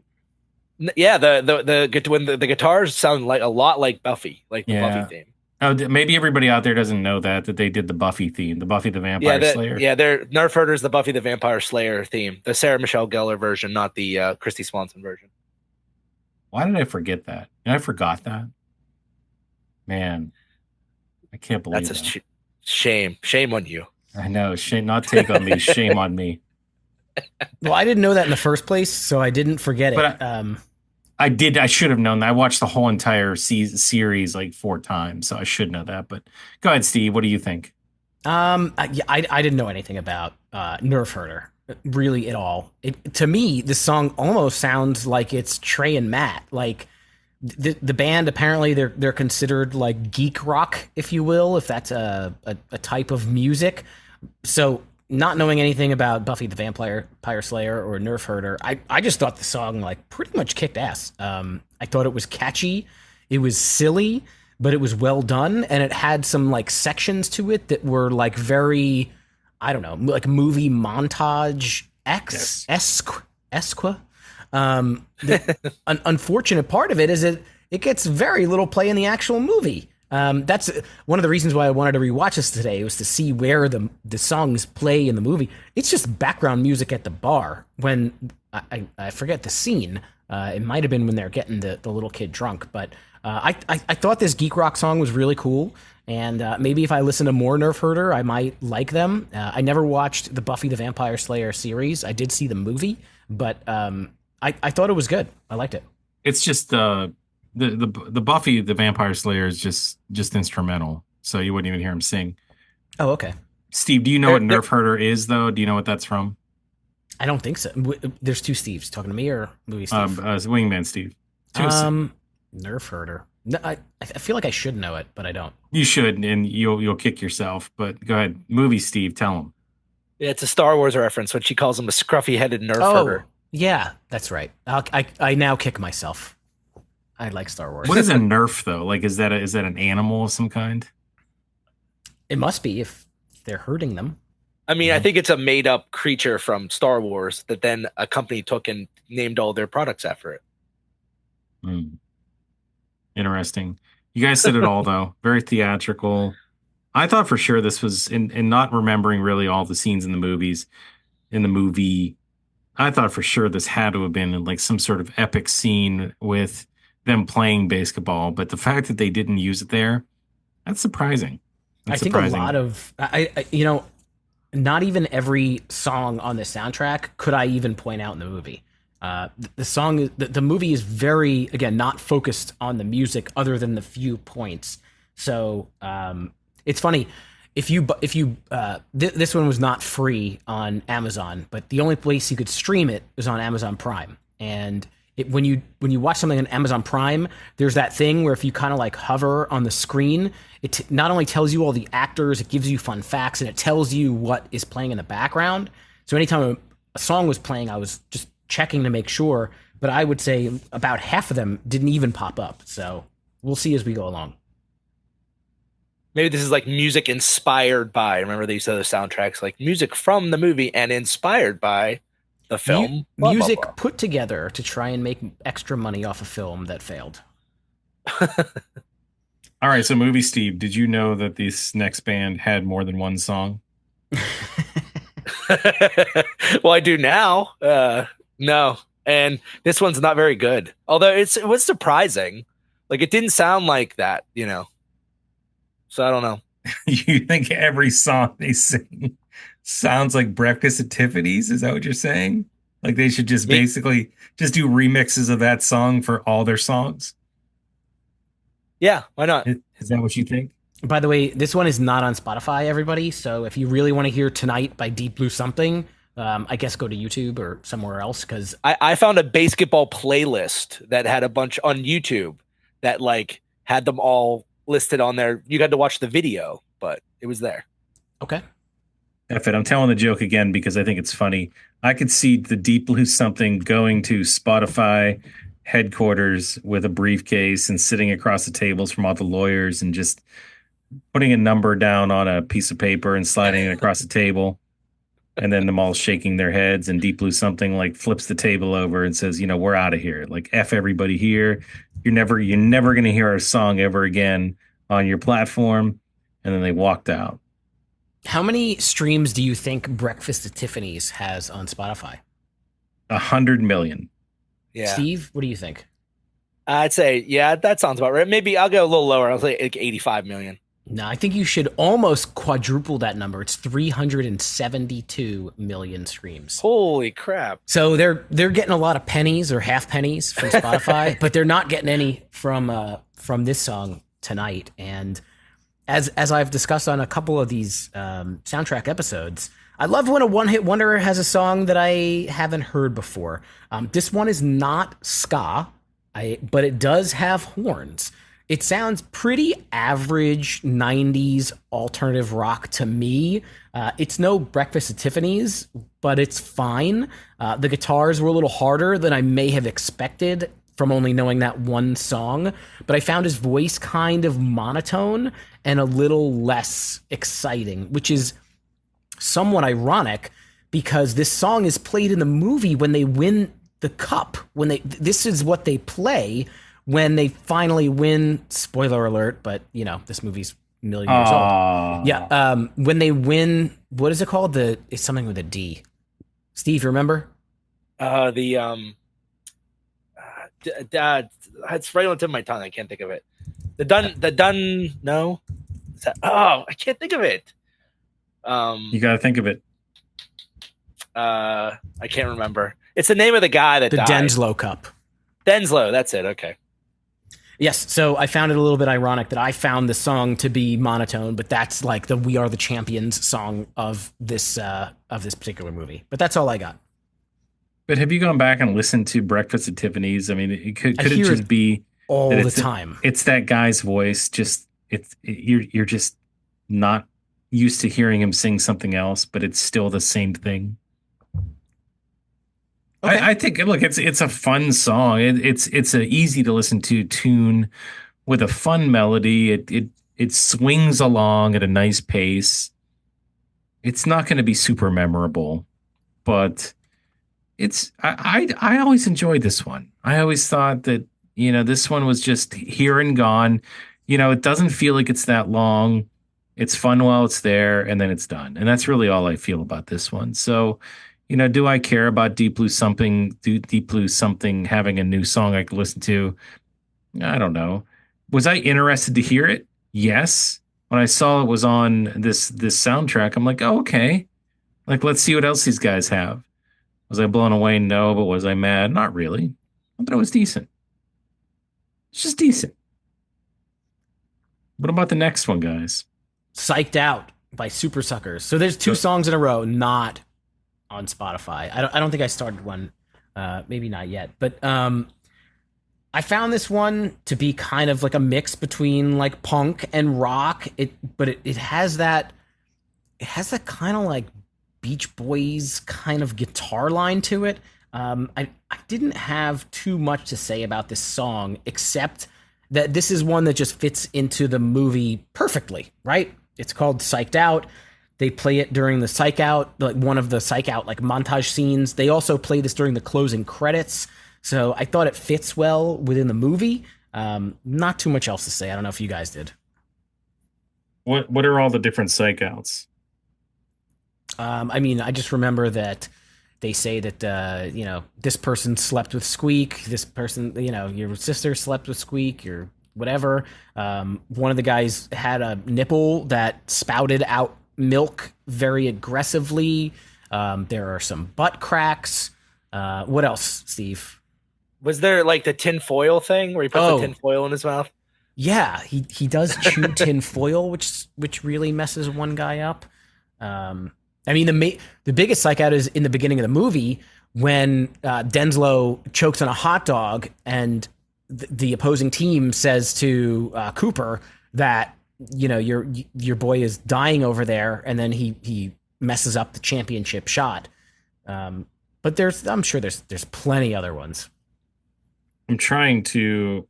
yeah. When the guitars sound like a lot like Buffy, like the Yeah. Buffy theme. Oh, maybe everybody out there doesn't know that they did the Buffy theme, the Buffy the Vampire Slayer. Yeah, they're Nerf Herder's the Buffy the Vampire Slayer theme, the Sarah Michelle Gellar version, not the Christy Swanson version. Why did I forget that? I forgot that. Man, I can't believe That's that. a shame. Shame on you. I know. Shame, not take on me. Shame on me. Well, I didn't know that in the first place, so I didn't forget it. But I did. I should have known that. I watched the whole entire series like 4 times, so I should know that. But go ahead, Steve. What do you think? I didn't know anything about Nerf Herder really at all. To me, this song almost sounds like it's Trey and Matt. Like the band, apparently they're considered like geek rock, if you will, if that's a type of music. So not knowing anything about Buffy the Vampire Slayer or Nerf Herder, I just thought the song like pretty much kicked ass. I thought it was catchy, it was silly, but it was well done, and it had some like sections to it that were like very, I don't know, like movie montage esque. The unfortunate part of it is it gets very little play in the actual movie. That's one of the reasons why I wanted to rewatch this today, was to see where the songs play in the movie. It's just background music at the bar when I forget the scene. It might have been when they're getting the little kid drunk, but I thought this geek rock song was really cool. And maybe if I listen to more Nerf Herder, I might like them. I never watched the Buffy the Vampire Slayer series. I did see the movie, but I thought it was good. I liked it. It's just the Buffy the Vampire Slayer is just instrumental, so you wouldn't even hear him sing. Oh, okay. Steve, do you know what Nerf Herder is, though? Do you know what that's from? I don't think so. There's 2 Steves. Talking to me or movie Steve? Wingman Steve. Nerf Herder. No, I feel like I should know it, but I don't. You should, and you'll kick yourself. But go ahead, movie Steve, tell him. Yeah, it's a Star Wars reference when she calls him a scruffy-headed Nerf Herder. Yeah, that's right. I now kick myself. I like Star Wars. What is a Nerf though? Like, is that an animal of some kind? It must be if they're hurting them. I mean, I think it's a made up creature from Star Wars that then a company took and named all their products after it. Hmm. Interesting. You guys said it all though. Very theatrical. I thought for sure this was in not remembering really all the scenes in the movie. I thought for sure this had to have been in like some sort of epic scene with them playing basketball, but the fact that they didn't use it there, that's surprising. I That's think a surprising. lot of not even every song on the soundtrack could I even point out in the movie. The song, the movie is very, again, not focused on the music other than the few points. So it's funny this one was not free on Amazon, but the only place you could stream it is on Amazon Prime. And when you watch something on Amazon Prime, there's that thing where if you kind of like hover on the screen, it not only tells you all the actors, it gives you fun facts, and it tells you what is playing in the background. So anytime a song was playing, I was just checking to make sure. But I would say about half of them didn't even pop up. So we'll see as we go along. Maybe this is like music inspired by. Remember they used to have the soundtracks like music from the movie and inspired by the film. Music put together to try and make extra money off a film that failed. All right, so movie Steve, did you know that this next band had more than one song? Well, I do now. No, and this one's not very good. Although it was surprising. Like it didn't sound like that, you know. So I don't know. You think every song they sing sounds like Breakfast at Tiffany's? Is that what you're saying? Like they should just basically just do remixes of that song for all their songs? Yeah, why not? Is that what you think? By the way, this one is not on Spotify, everybody. So if you really want to hear Tonight by Deep Blue Something, I guess go to YouTube or somewhere else because I found a BASEketball playlist that had a bunch on YouTube that like had them all listed on there. You got to watch the video, but it was there. Okay. F it. I'm telling the joke again because I think it's funny. I could see the Deep Blue Something going to Spotify headquarters with a briefcase and sitting across the tables from all the lawyers and just putting a number down on a piece of paper and sliding it across the table. And then them all shaking their heads, and Deep Blue Something like flips the table over and says, we're out of here. Like F everybody here. You're never going to hear our song ever again on your platform. And then they walked out. How many streams do you think Breakfast at Tiffany's has on Spotify? 100 million. Yeah. Steve, what do you think? I'd say, yeah, that sounds about right. Maybe I'll go a little lower. I'll say like 85 million. No, I think you should almost quadruple that number. It's 372 million streams. Holy crap. So they're getting a lot of pennies or half pennies from Spotify, but they're not getting any from this song Tonight. And as I've discussed on a couple of these soundtrack episodes, I love when a one-hit wonder has a song that I haven't heard before. This one is not ska, but it does have horns. It sounds pretty average 90s alternative rock to me. It's no Breakfast at Tiffany's, but it's fine. The guitars were a little harder than I may have expected from only knowing that one song, but I found his voice kind of monotone and a little less exciting, which is somewhat ironic because this song is played in the movie when they win the cup. This is what they play when they finally win. Spoiler alert, but this movie's a million years old. Yeah. When they win, what is it called? It's something with a D. Steve, you remember? It's right on the tip of my tongue. I can't think of it. No. I can't think of it. You got to think of it. I can't remember. It's the name of the guy that died. The Denslow Cup. Denslow, that's it. Okay. Yes, so I found it a little bit ironic that I found the song to be monotone, but that's like the "We Are the Champions" song of this particular movie. But that's all I got. But have you gone back and listened to Breakfast at Tiffany's? I mean, could it just be all the time? It's that guy's voice. Just you're just not used to hearing him sing something else, but it's still the same thing. Okay. I think, look, it's a fun song. It's an easy to listen to tune with a fun melody. It swings along at a nice pace. It's not going to be super memorable, but I always enjoyed this one. I always thought that, this one was just here and gone. It doesn't feel like it's that long. It's fun while it's there, and then it's done. And that's really all I feel about this one. So, do I care about Deep Blue Something having a new song I could listen to? I don't know. Was I interested to hear it? Yes. When I saw it was on this soundtrack, I'm like, oh, okay. Like, let's see what else these guys have. Was I blown away? No, but was I mad? Not really. I thought it was decent. It's just decent. What about the next one, guys? Psyched Out by Super Suckers. So there's two songs in a row not on Spotify. I don't think I started one. Maybe not yet. But I found this one to be kind of like a mix between like punk and rock. But it has that kind of like Beach Boys kind of guitar line to it. I didn't have too much to say about this song, except that this is one that just fits into the movie perfectly, right? It's called Psyched Out. They play it during the Psych Out, like one of the Psych Out like montage scenes. They also play this during the closing credits. So I thought it fits well within the movie. Not too much else to say. I don't know if you guys did. What are all the different Psych Outs? I mean, I just remember that they say that, this person slept with Squeak. This person, your sister slept with Squeak, or whatever. One of the guys had a nipple that spouted out milk very aggressively. There are some butt cracks. What else, Steve? Was there like the tin foil thing where he puts the tin foil in his mouth? Yeah, he does chew tin foil, which really messes one guy up. I mean, the biggest psych out is in the beginning of the movie when Denslow chokes on a hot dog, and the opposing team says to Cooper that your boy is dying over there, and then he messes up the championship shot. But I'm sure there's plenty other ones. I'm trying to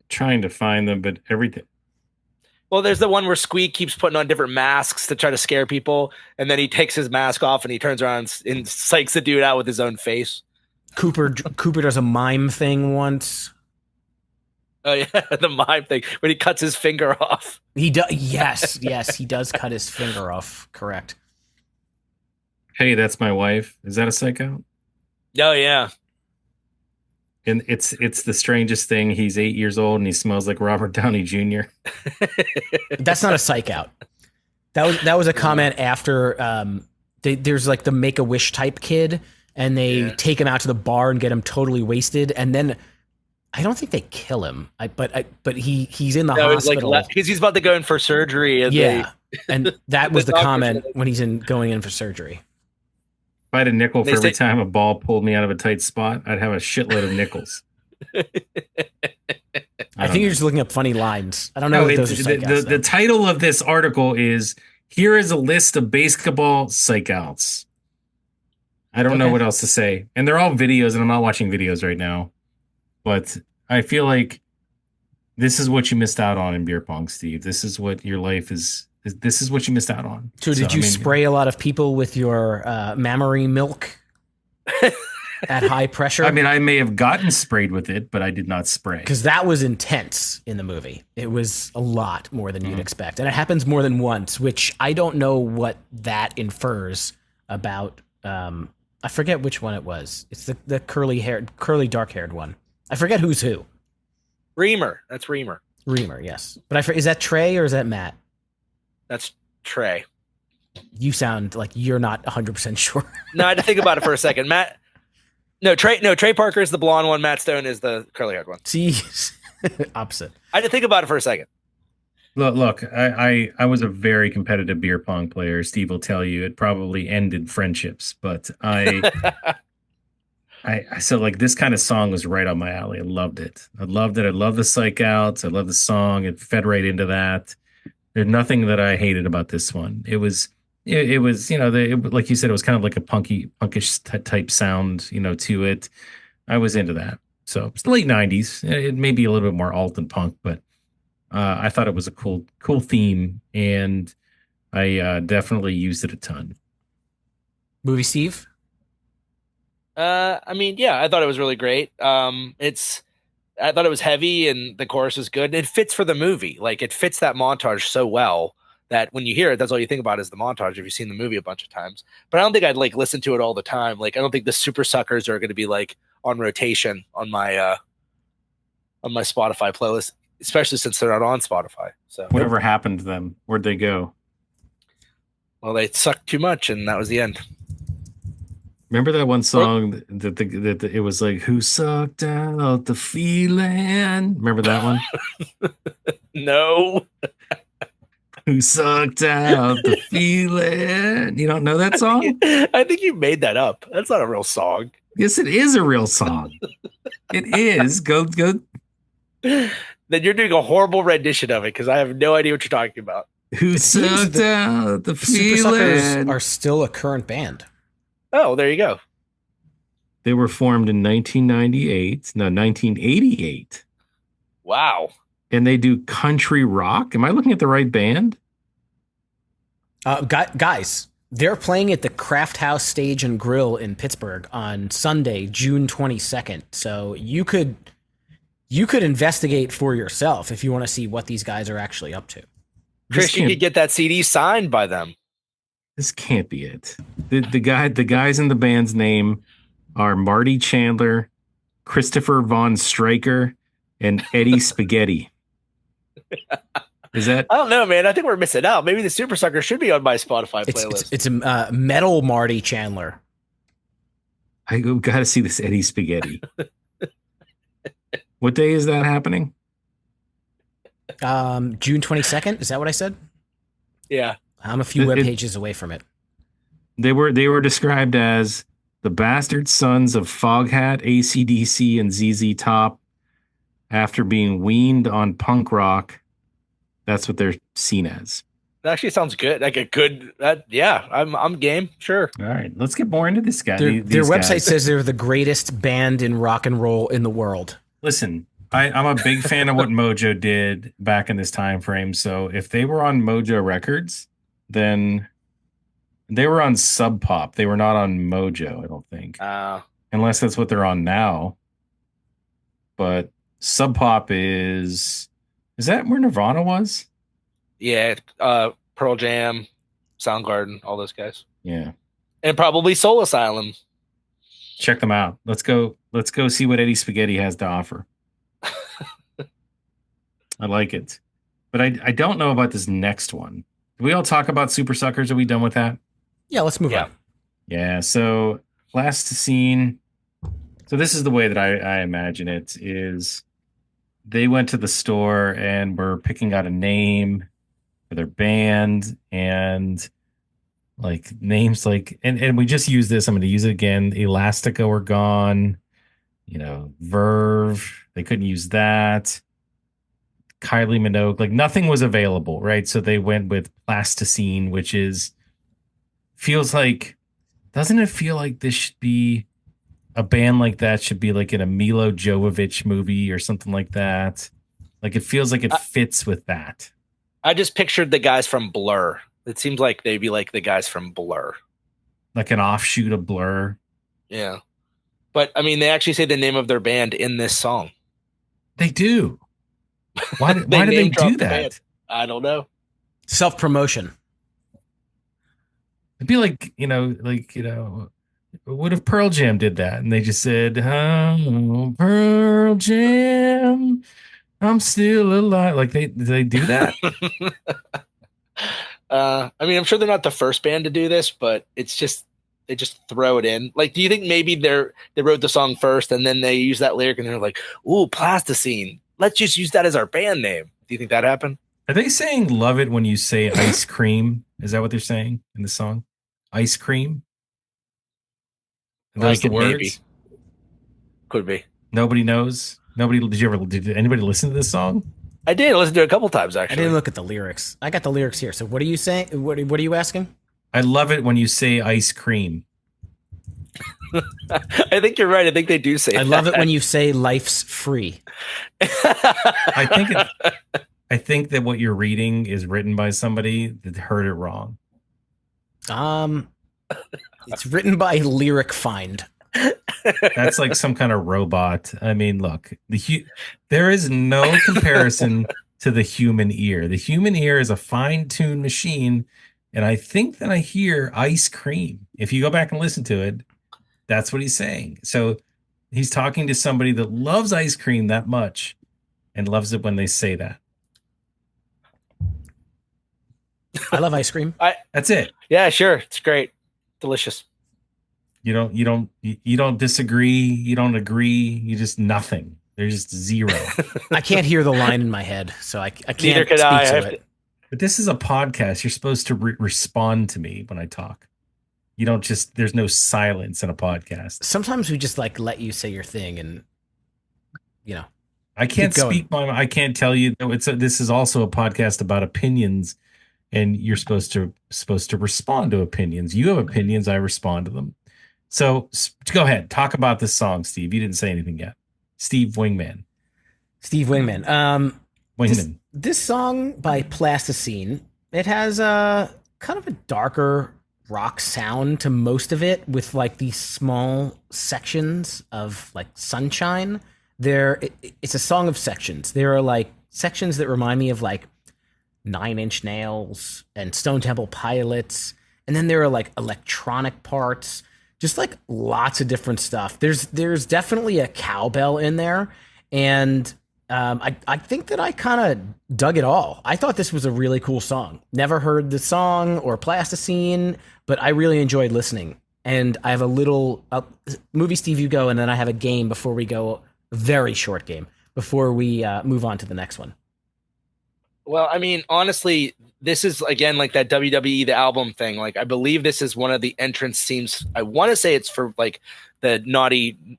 find them, but everything. Well, there's the one where Squeak keeps putting on different masks to try to scare people, and then he takes his mask off and he turns around and psychs the dude out with his own face. Cooper does a mime thing once. Oh yeah, the mime thing when he cuts his finger off. He does. Yes, he does cut his finger off. Correct. Hey, that's my wife. Is that a Psych Out? Oh yeah. And it's the strangest thing. He's 8 years old and he smells like Robert Downey Jr. That's not a Psych Out. That was a comment after there's like the Make-A-Wish type kid, and they take him out to the bar and get him totally wasted, and then I don't think they kill him. But he's in the hospital because he's about to go in for surgery. And and that was the comment when he's going in for surgery. If I had a nickel for every time a ball pulled me out of a tight spot, I'd have a shitload of nickels. I think you're just looking up funny lines. I don't know if those are Psych Outs, the title of this article is, "Here is a list of BASEketball Psych Outs." I don't know what else to say. And they're all videos, and I'm not watching videos right now. But I feel like this is what you missed out on in beer pong, Steve. This is what your life is. This is what you missed out on. So did you spray a lot of people with your mammary milk at high pressure? I mean, I may have gotten sprayed with it, but I did not spray. Because that was intense in the movie. It was a lot more than you'd expect. And it happens more than once, which I don't know what that infers about. I forget which one it was. It's the curly dark-haired one. I forget who's who. Reamer. That's Reamer. Reamer, yes. But is that Trey or is that Matt? That's Trey. You sound like you're not 100% sure. No, I had to think about it for a second. Trey Parker is the blonde one. Matt Stone is the curly haired one. See, opposite. I had to think about it for a second. Look, I was a very competitive beer pong player. Steve will tell you it probably ended friendships, but so like this kind of song was right on my alley. I loved it. I loved the Psych Outs. I loved the song. It fed right into that. There's nothing that I hated about this one. It was, like you said, it was kind of like a punkish type sound, to it. I was into that. So it's the late 90s. It may be a little bit more alt than punk, but I thought it was a cool theme, and I definitely used it a ton. Movie Steve? I mean, yeah, I thought it was really great. I thought it was heavy and the chorus was good. It fits for the movie. Like it fits that montage so well that when you hear it, that's all you think about is the montage if you've seen the movie a bunch of times. But I don't think I'd like listen to it all the time. Like I don't think the Super Suckers are going to be like on rotation on my Spotify playlist, especially since they're not on Spotify. So Whatever happened to them? Where'd they go? well, they sucked too much and that was the end. Remember that one song that it was like, "Who sucked out the feeling"? Remember that one? No. Who sucked out the feeling? You don't know that song? I think you made that up. That's not a real song. Yes, it is a real song. It is. Go. Then you're doing a horrible rendition of it because I have no idea what you're talking about. Who sucked out the Super Suckers feeling? are still a current band. Oh, there you go. They were formed in 1998. No, 1988. Wow. And they do country rock. Am I looking at the right band? Guys, they're playing at the Craft House Stage and Grill in Pittsburgh on Sunday, June 22nd. So you could investigate for yourself if you want to see what these guys are actually up to. Chris, you could get that CD signed by them. This can't be it. The guys in the band's name are Marty Chandler, Christopher Von Stryker, and Eddie Spaghetti. Is that? I don't know, man. I think we're missing out. Maybe the Super Sucker should be on my Spotify playlist. It's a metal Marty Chandler. I got to see this Eddie Spaghetti. What day is that happening? June 22nd. Is that what I said? Yeah. I'm a few web pages away from it. They were described as the bastard sons of Foghat, AC/DC, and ZZ Top after being weaned on punk rock. That's what they're seen as. That actually sounds good. Like a good, yeah, I'm game. Sure. All right, let's get more into this guy. Their website says they're the greatest band in rock and roll in the world. Listen, I'm a big fan of what Mojo did back in this time frame. So if they were on Mojo Records, then they were on Sub Pop. They were not on Mojo, I don't think. Unless that's what they're on now. But Sub Pop is that where Nirvana was? Yeah, Pearl Jam, Soundgarden, all those guys. Yeah. And probably Soul Asylum. Check them out. Let's go see what Eddie Spaghetti has to offer. I like it. But I don't know about this next one. Did we all talk about Super Suckers? Are we done with that? Yeah, let's move on. Yeah, so last scene. So this is the way that I imagine it is they went to the store and were picking out a name for their band and like names like and we just use this. I'm going to use it again. Elastica were gone. Verve. They couldn't use that. Kylie Minogue, like nothing was available, right? So they went with Plasticine, which doesn't it feel like this should be a band like that should be like in a Milo Jovovich movie or something like that? Like it feels like it fits with that. I just pictured the guys from Blur. It seems like they'd be like the guys from Blur. Like an offshoot of Blur. Yeah. But I mean, they actually say the name of their band in this song. They do. Why do they do that? I don't know. Self-promotion. It'd be like, what if Pearl Jam did that? And they just said, "Oh, Pearl Jam, I'm still alive." Like they do that? I mean, I'm sure they're not the first band to do this, but it's just they just throw it in. Like, do you think maybe they wrote the song first and then they use that lyric and they're like, "Ooh, Plasticine. Let's just use that as our band name." Do you think that happened? Are they saying "love it" when you say ice cream? Is that what they're saying in the song? Ice cream? Are those the words? Maybe. Could be. Nobody knows. Did anybody listen to this song? I did listen to it a couple times, actually. I didn't look at the lyrics. I got the lyrics here. So what are you saying? What are you asking? I love it when you say ice cream. I think you're right. I think they do say I love it when you say life's free. I I think that what you're reading is written by somebody that heard it wrong. It's written by Lyric Find. That's like some kind of robot. I mean, look, there is no comparison to the human ear. The human ear is a fine-tuned machine, and I think that I hear ice cream. If you go back and listen to it, that's what he's saying. So he's talking to somebody that loves ice cream that much and loves it when they say that. I love ice cream. That's it. Yeah, sure. It's great. Delicious. You don't disagree. You don't agree. You just nothing. There's just zero. I can't hear the line in my head, so I can't Neither can speak I. to it. But this is a podcast. You're supposed to respond to me when I talk. You don't just, there's no silence in a podcast. Sometimes we just like let you say your thing and, I can't keep going. speak I can't tell you. This is also a podcast about opinions, and you're supposed to respond to opinions. You have opinions. I respond to them. So go ahead. Talk about this song, Steve. You didn't say anything yet. Steve Wingman. Wingman. This song by Plasticine, it has a kind of a darker rock sound to most of it, with like these small sections of like sunshine. It's a song of sections. There are like sections that remind me of like Nine Inch Nails and Stone Temple Pilots, and then there are like electronic parts, just like lots of different stuff. There's definitely a cowbell in there, and I think that I kind of dug it all. I thought this was a really cool song. Never heard the song or Plasticine, but I really enjoyed listening. And I have a little movie, Steve, you go, and then I have a game before we go. Very short game before we move on to the next one. Well, I mean, honestly, this is again like that WWE the album thing. Like, I believe this is one of the entrance themes. I want to say it's for like the naughty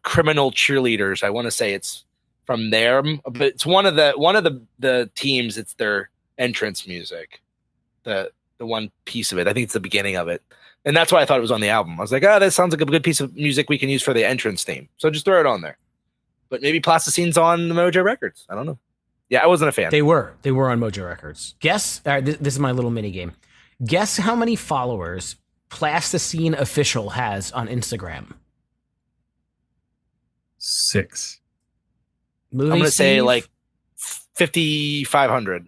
criminal cheerleaders. I want to say it's from there, but it's one of the teams. It's their entrance music, the one piece of it. I think it's the beginning of it, and that's why I thought it was on the album. I was like, that sounds like a good piece of music we can use for the entrance theme. So just throw it on there. But maybe Plasticine's on the Mojo Records. I don't know. Yeah, I wasn't a fan. They were on Mojo Records. Guess, this is my little mini game. Guess how many followers Plasticine Official has on Instagram? 6. I'm going to say like 5,500.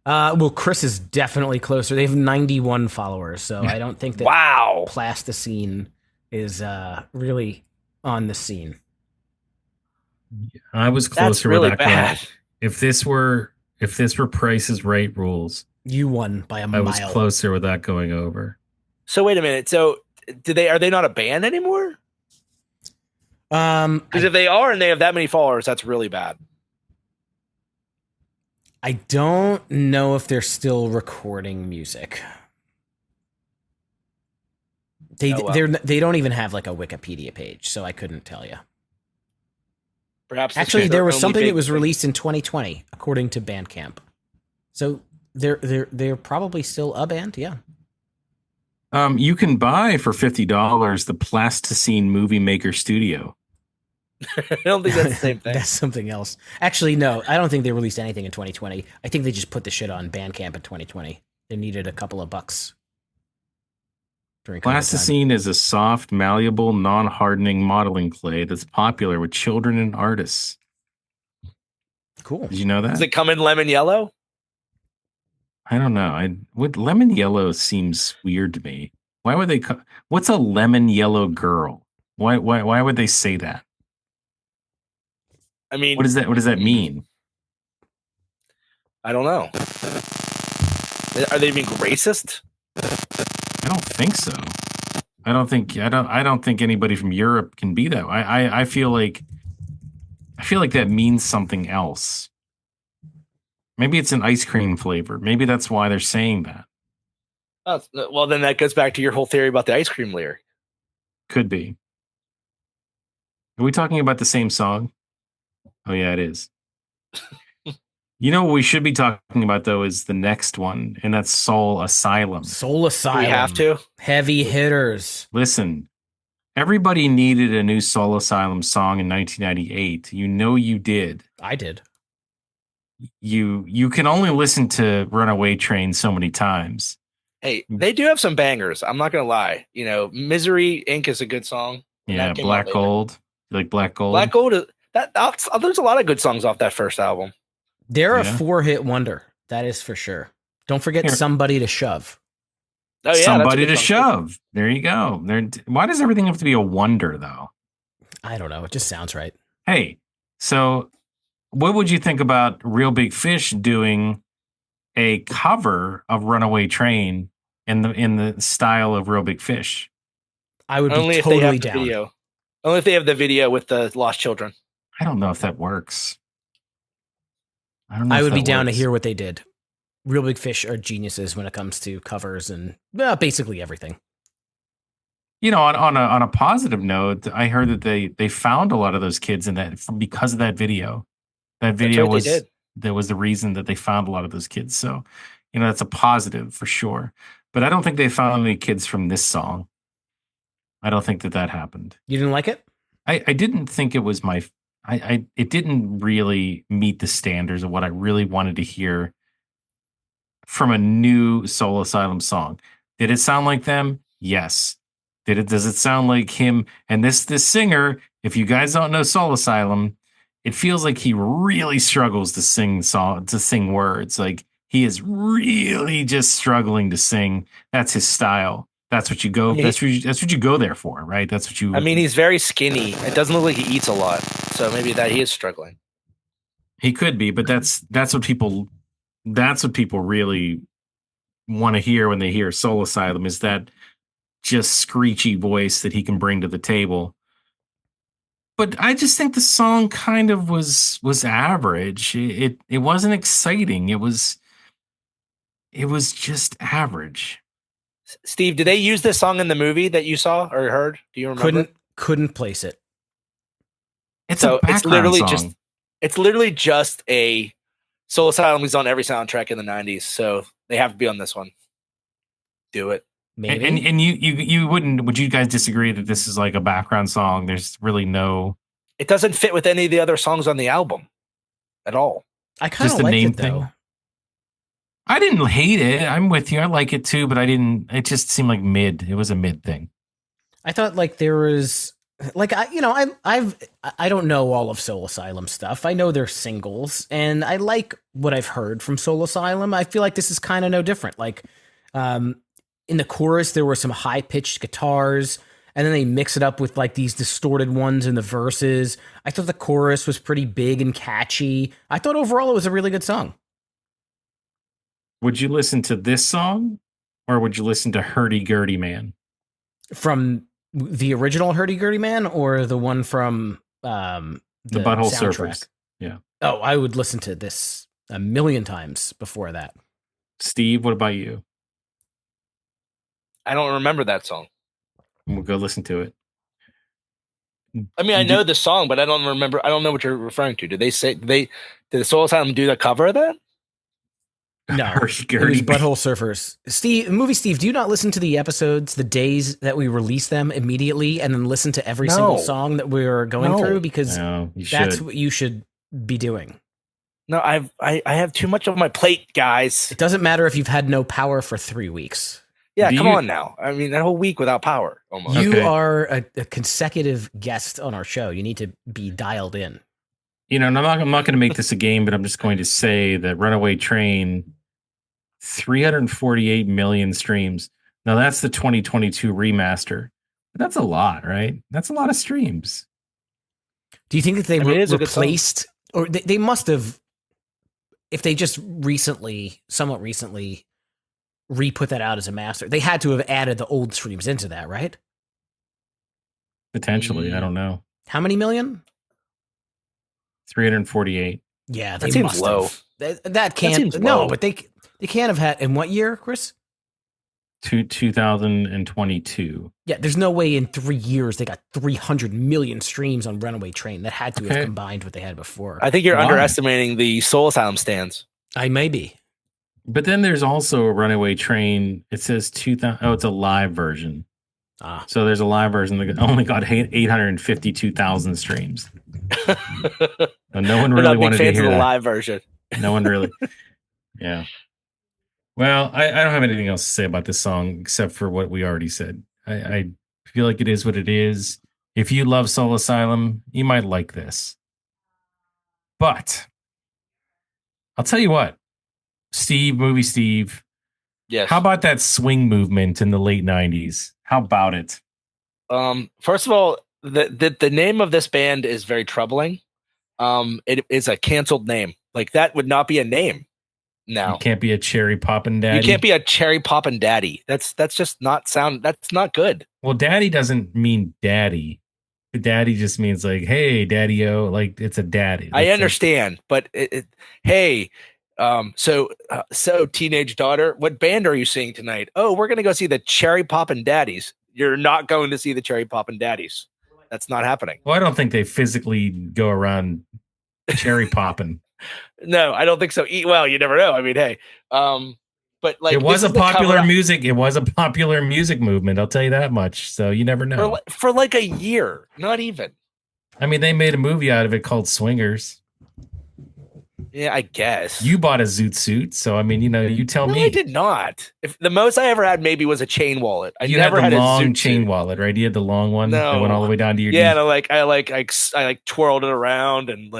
Well, Chris is definitely closer. They have 91 followers, so I don't think that wow. Plasticine is really on the scene. I was closer. That's really with that bad. Goal. If this were Price is Right rules, you won by a mile. I was closer with that going over. So wait a minute. So are they not a band anymore? Because if they are and they have that many followers, that's really bad. I don't know if they're still recording music. They don't even have like a Wikipedia page, so I couldn't tell you. Perhaps actually there was something that was released in 2020, according to Bandcamp. So they're probably still a band, yeah. You can buy for $50 the Plasticine Movie Maker Studio. I don't think that's the same thing. That's something else. Actually, no, I don't think they released anything in 2020. I think they just put the shit on Bandcamp in 2020. They needed a couple of bucks. Plasticine is a soft, malleable, non-hardening modeling clay that's popular with children and artists. Cool. Did you know that? Does it come in lemon yellow? I don't know. Lemon yellow seems weird to me. Why would they? What's a lemon yellow girl? Why would they say that? I mean, what does that mean? I don't know. Are they being racist? I don't think so. I don't think anybody from Europe can be that. I feel like that means something else. Maybe it's an ice cream flavor. Maybe that's why they're saying that. Well, then that goes back to your whole theory about the ice cream lyric. Could be. Are we talking about the same song? Oh yeah, it is. You know what we should be talking about though is the next one, and that's Soul Asylum. Soul Asylum. We have to. Heavy hitters. Listen, everybody needed a new Soul Asylum song in 1998. You know you did. I did. you can only listen to Runaway Train so many times. Hey, they do have some bangers. I'm not gonna lie. Misery Inc. is a good song. And Yeah, that came out Black later. Gold. You like Black Gold? Black Gold is there's a lot of good songs off that first album. They're a Yeah. 4-hit wonder. That is for sure. Don't forget Here. Somebody to Shove. Oh yeah, Somebody to that's a good song, shove. There you go. Why does everything have to be a wonder though? I don't know. It just sounds right. Hey, so what would you think about Real Big Fish doing a cover of Runaway Train in the style of Real Big Fish? I would too. Only be if they have totally the down. video. Only if they have the video with the lost children. I don't know if that works. I don't know. I if would be that down to works. hear what they did. Real Big Fish are geniuses when it comes to covers and basically everything. On a positive note, I heard that they found a lot of those kids in that because of that video. That video right, they did. that was the reason that they found a lot of those kids. So, that's a positive for sure. But I don't think they found any kids from this song. I don't think that happened. You didn't like it? I didn't think it was it didn't really meet the standards of what I really wanted to hear from a new Soul Asylum song. Did it sound like them? Yes. Does it sound like him? And this singer, if you guys don't know Soul Asylum, it feels like he really struggles to sing words. Like he is really just struggling to sing. That's his style. That's what you go. That's what you go there for, right? That's what you. I mean, he's very skinny. It doesn't look like he eats a lot, so maybe that he is struggling. He could be, but that's what people really want to hear when they hear Soul Asylum, is that just screechy voice that he can bring to the table. But I just think the song kind of was average. It wasn't exciting. It was just average. Steve, did they use this song in the movie that you saw or heard? Do you remember? Couldn't place it. It's a background song. It's literally just a Soul Asylum is on every soundtrack in the 90s, so they have to be on this one. Do it. Maybe. And you wouldn't, would you guys disagree that this is like a background song? There's really no. It doesn't fit with any of the other songs on the album at all. I kind of like it though. I didn't hate it. I'm with you. I like it too, but it just seemed like mid. It was a mid thing. I thought like there was like I don't know all of Soul Asylum stuff. I know they're singles, and I like what I've heard from Soul Asylum. I feel like this is kind of no different. Like in the chorus there were some high-pitched guitars, and then they mix it up with like these distorted ones in the verses. I thought the chorus was pretty big and catchy. I thought overall it was a really good song. Would you listen to this song, or would you listen to Hurdy Gurdy Man? From the original Hurdy Gurdy Man, or the one from the Butthole soundtrack? Surfers? Yeah. Oh, I would listen to this a million times before that. Steve, what about you? I don't remember that song. We'll go listen to it. I mean, I know the song, but I don't remember. I don't know what you're referring to. Did the Soul Asylum do the cover of that? No, it was Butthole Surfers. Steve, do you not listen to the episodes the days that we release them immediately, and then listen to every single song that we're going through? Because that's what you should be doing. No, I have too much on my plate, guys. It doesn't matter if you've had no power for 3 weeks. Yeah, come on now. I mean, that whole week without power. Almost. You are a consecutive guest on our show. You need to be dialed in. I'm not going to make this a game, but I'm just going to say that Runaway Train, 348 million streams. Now that's the 2022 remaster. But that's a lot, right? That's a lot of streams. Do you think that they replaced, or they must have, if they just somewhat recently re-put that out as a master, they had to have added the old streams into that, right? Potentially. I don't know. How many million? 348. Yeah, that seems low. That can't. No, but they can't have had. In what year, Chris? 2022. Yeah, there's no way in 3 years they got 300 million streams on Runaway Train. That had to have combined what they had before. I think you're underestimating the Soul Asylum stands. I may be. But then there's also a Runaway Train. It says 2000. Oh, it's a live version. So there's a live version that only got 852,000 streams. So no one really wanted to hear the that. live version. No one really. Yeah. Well, I don't have anything else to say about this song except for what we already said. I feel like it is what it is. If you love Soul Asylum, you might like this. But I'll tell you what, Steve, movie Steve, how Yes. about that swing movement in the late 90s? How about it? First of all, the name of this band is very troubling. It is a canceled name. Like that would not be a name You now. can't be a cherry poppin' You can't daddy. be a cherry poppin' daddy. That's just not sound. That's not good. Well, daddy doesn't mean daddy. Daddy just means like, hey, daddy-o, like it's a daddy. I That's understand, but hey, so teenage daughter, what band are you seeing tonight? Oh, we're gonna go see the Cherry Poppin' Daddies. You're not going to see the Cherry Poppin' Daddies. That's not happening. well, I don't think they physically go around cherry popping. No, I don't think so. Well, you never know. I mean, hey, but It like this was a is the cover popular music. It was a popular music movement. I'll tell you that much. So you never know. for like a year, not even. I mean, they made a movie out of it called Swingers. Yeah, I guess. You bought a zoot suit, so I mean, you tell No, me. I did not. If the most I ever had maybe was a chain wallet. I You had never the had a long zoot chain suit. wallet, right? You had the long one that went all No. the way down to your Yeah, knee. and I twirled it around and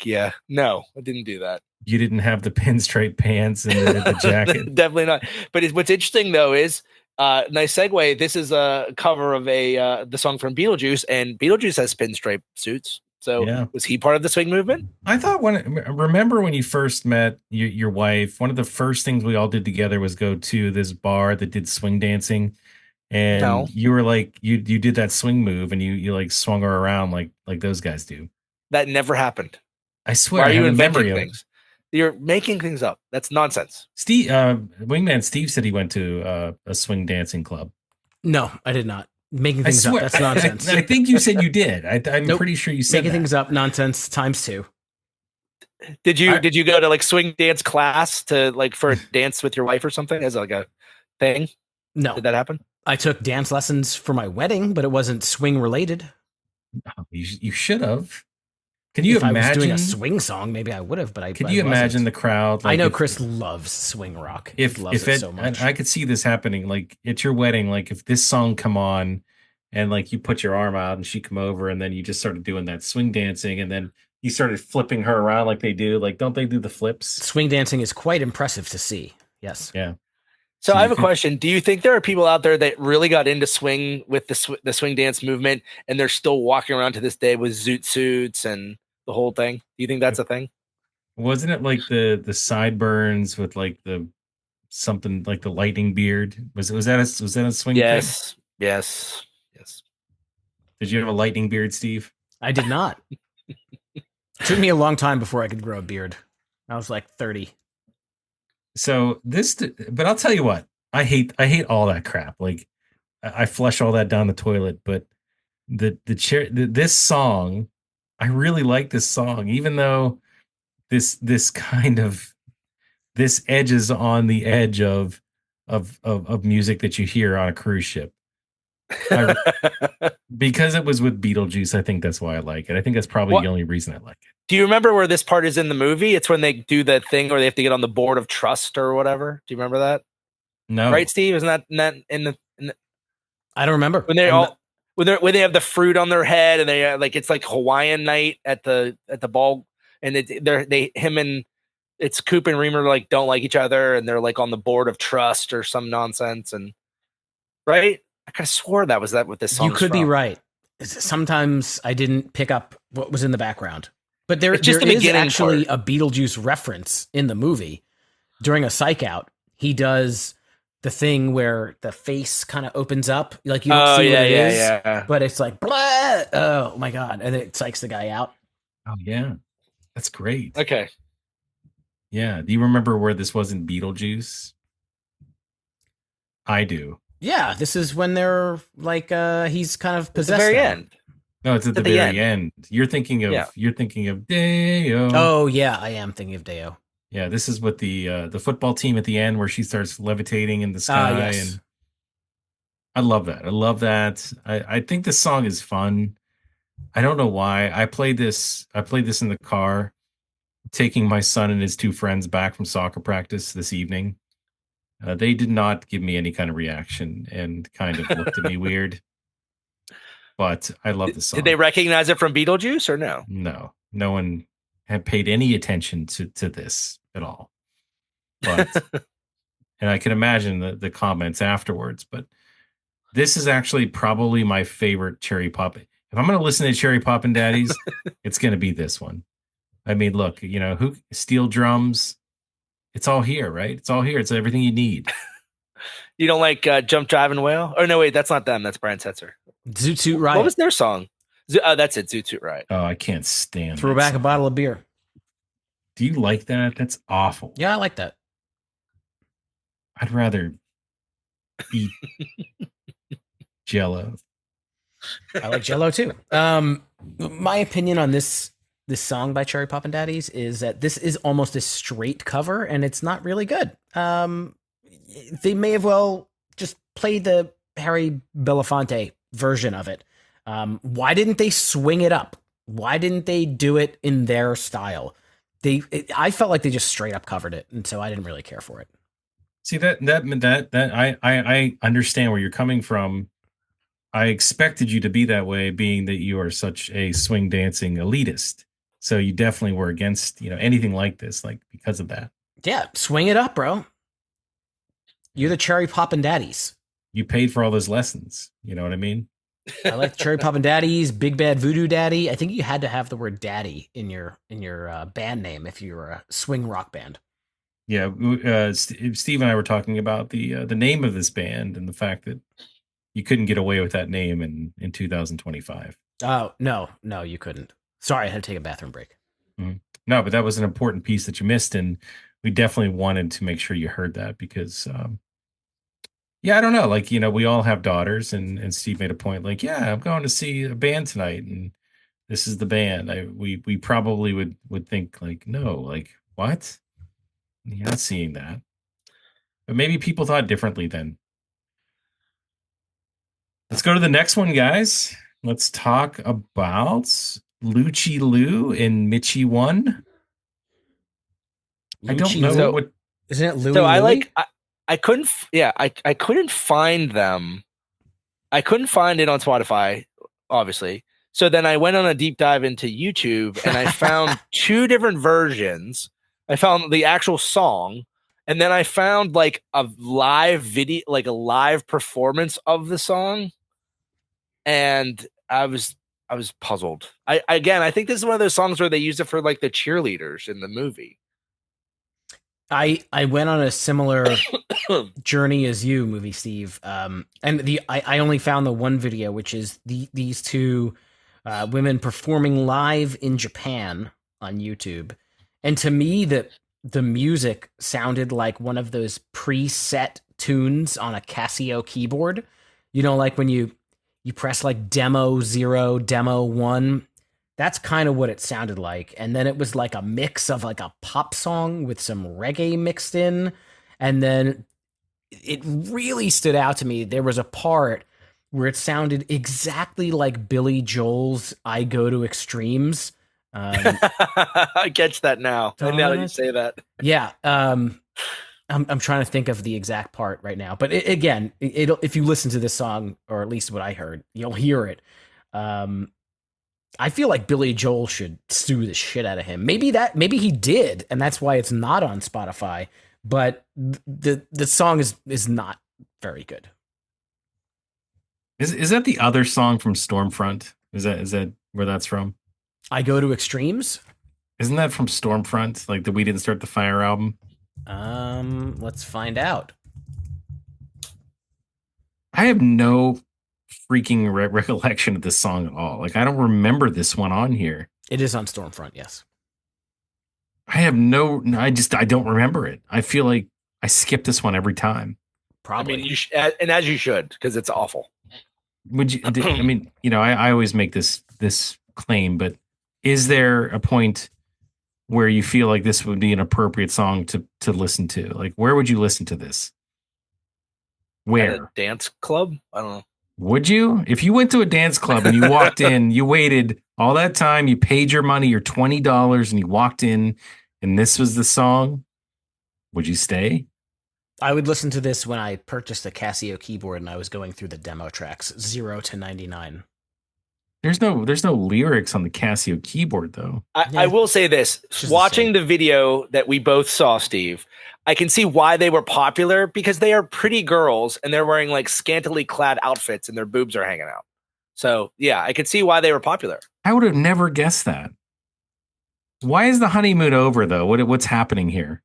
yeah. No, I didn't do that. You didn't have the pinstripe pants and the jacket. Definitely not. But what's interesting though is nice segue. This is a cover of the song from Beetlejuice, and Beetlejuice has pinstripe suits. So Yeah. was he part of the swing movement? I thought remember when you first met your wife, one of the first things we all did together was go to this bar that did swing dancing. No, And you were like, you did that swing move and you like swung her around like those guys do. that never happened. I Why swear, are I you have a inventing memory of it. things? You're making things up. That's nonsense. Steve, Wingman Steve said he went to a swing dancing club. No, I did not. Making I things up. swear, That's nonsense. I think you said you did. I'm Nope. pretty sure you said Making that. things up. Nonsense times two. Did you go to like swing dance class to like for a dance with your wife or something as like a thing? No, Did that happen? I took dance lessons for my wedding, but it wasn't swing related. Oh, you should have. Can you If I was doing imagine? a swing song, maybe I would have, but I. Could I you imagine wasn't. the crowd? I Like know if, Chris loves swing rock. if he loves if it it, so and much. I could see this happening, like at your wedding, like if this song come on, and like you put your arm out and she come over, and then you just started doing that swing dancing, and then you started flipping her around like they do. Like, don't they do the flips? Swing dancing is quite impressive to see. Yes. Yeah. So So I you have a could. question. Do you think there are people out there that really got into swing with the swing dance movement, and they're still walking around to this day with zoot suits and the whole thing? Do you think that's a thing? Wasn't it like the sideburns with like the something like the lightning beard? Was that a swing thing? Yes. Yes. Yes. Did you have a lightning beard, Steve? I did not. It took me a long time before I could grow a beard. I was like 30. So but I'll tell you what, I hate all that crap. Like I flush all that down the toilet, but this song, I really like this song, even though this kind of this edges on the edge of music that you hear on a cruise ship. Because it was with Beetlejuice, I think that's why I like it. I think that's probably the only reason I like it. Do you remember where this part is in the movie? It's when they do the thing where they have to get on the board of trust or whatever. Do you remember that? No. Right, Steve? Isn't that in the I don't remember. when they all when they have the fruit on their head and they like it's like Hawaiian night at the ball and him and it's Coop and Reamer like don't like each other and they're like on the board of trust or some nonsense and right. I kind of swore that was what this song. You could be right. Sometimes I didn't pick up what was in the background, but there is actually a Beetlejuice reference in the movie during a psych out. He does the thing where the face kind of opens up, like you don't see what it is, but it's like, blah, oh my god, and it psychs the guy out. Oh yeah, that's great. Okay, yeah. Do you remember where this was in Beetlejuice? I do. Yeah, this is when they're like, he's kind of possessed. At the very end. No, it's at the very end. You're thinking of Deo. Oh yeah, I am thinking of Deo. Yeah, this is what the football team at the end where she starts levitating in the sky. Yes. And I love that. I love that. I think this song is fun. I don't know why. I played this in the car taking my son and his two friends back from soccer practice this evening. They did not give me any kind of reaction and kind of looked at me weird. But I love the song. Did they recognize it from Beetlejuice or no? No, no one had paid any attention to this at all. But and I can imagine the comments afterwards. But this is actually probably my favorite Cherry Pop. If I'm going to listen to Cherry Poppin' Daddies, it's going to be this one. I mean, look, who steel drums. It's all here, right? It's all here. It's everything you need. You don't like Jump Driving Whale? Oh no, wait, that's not them. That's Brian Setzer. Zoot Suit Riot. What was their song? That's it. Zoot Suit Riot. Oh, I can't stand. Throw back a bottle of beer. Do you like that? That's awful. Yeah, I like that. I'd rather eat Jello. I like Jello too. My opinion on this song by Cherry Poppin' Daddies is that this is almost a straight cover, and it's not really good. They may have well just played the Harry Belafonte version of it. Why didn't they swing it up? Why didn't they do it in their style? I felt like they just straight up covered it, and so I didn't really care for it. See that I understand where you're coming from. I expected you to be that way, being that you are such a swing dancing elitist. So you definitely were against, anything like this, like because of that. Yeah, swing it up, bro. You're the Cherry Poppin' Daddies. You paid for all those lessons. You know what I mean? I like Cherry Poppin' Daddies, Big Bad Voodoo Daddy. I think you had to have the word "daddy" in your band name if you were a swing rock band. Yeah, Steve and I were talking about the name of this band and the fact that you couldn't get away with that name in 2025. Oh no, you couldn't. Sorry, I had to take a bathroom break. Mm-hmm. No, but that was an important piece that you missed, and we definitely wanted to make sure you heard that because, I don't know, like we all have daughters, and Steve made a point, like, yeah, I'm going to see a band tonight, and this is the band. We probably would think like, no, like what? You're not seeing that, but maybe people thought differently then. Let's go to the next one, guys. Let's talk about Lucci Lou and Mitchie One. I don't know what. Isn't it Louie? So Louie? I couldn't. Yeah, I couldn't find them. I couldn't find it on Spotify, obviously. So then I went on a deep dive into YouTube and I found two different versions. I found the actual song, and then I found like a live video, like a live performance of the song. And I was puzzled. I think this is one of those songs where they use it for like the cheerleaders in the movie. I went on a similar journey as you, Movie Steve. And I only found the one video, which is these two women performing live in Japan on YouTube. And to me, the music sounded like one of those preset tunes on a Casio keyboard. Like when you press like demo 0, demo 1. That's kind of what it sounded like. And then it was like a mix of like a pop song with some reggae mixed in. And then it really stood out to me. There was a part where it sounded exactly like Billy Joel's I Go to Extremes. I catch that now. And now that you say that. Yeah. I'm trying to think of the exact part right now, but if you listen to this song, or at least what I heard, you'll hear it. I feel like Billy Joel should sue the shit out of him. Maybe he did, and that's why it's not on Spotify. But the song is not very good. Is that the other song from Stormfront? Is that where that's from? I Go to Extremes. Isn't that from Stormfront? Like the We Didn't Start the Fire album? Let's find out. I have no freaking recollection of this song at all. Like I don't remember this one on here. It is on Stormfront, yes. I have I don't remember it. I feel like I skip this one every time. Probably. I mean, and as you should, because it's awful. Would you? I mean, I always make this claim, but is there a point where you feel like this would be an appropriate song to listen to? Like, where would you listen to this? Where? At a dance club? I don't know. Would you? If you went to a dance club and you walked in, you waited all that time, you paid your money, your $20, and you walked in, and this was the song, would you stay? I would listen to this when I purchased a Casio keyboard and I was going through the demo tracks, 0 to 99. There's no lyrics on the Casio keyboard though. I will say this: just watching the video that we both saw, Steve, I can see why they were popular because they are pretty girls and they're wearing like scantily clad outfits and their boobs are hanging out. So yeah, I could see why they were popular. I would have never guessed that. Why is the honeymoon over though? What's happening here?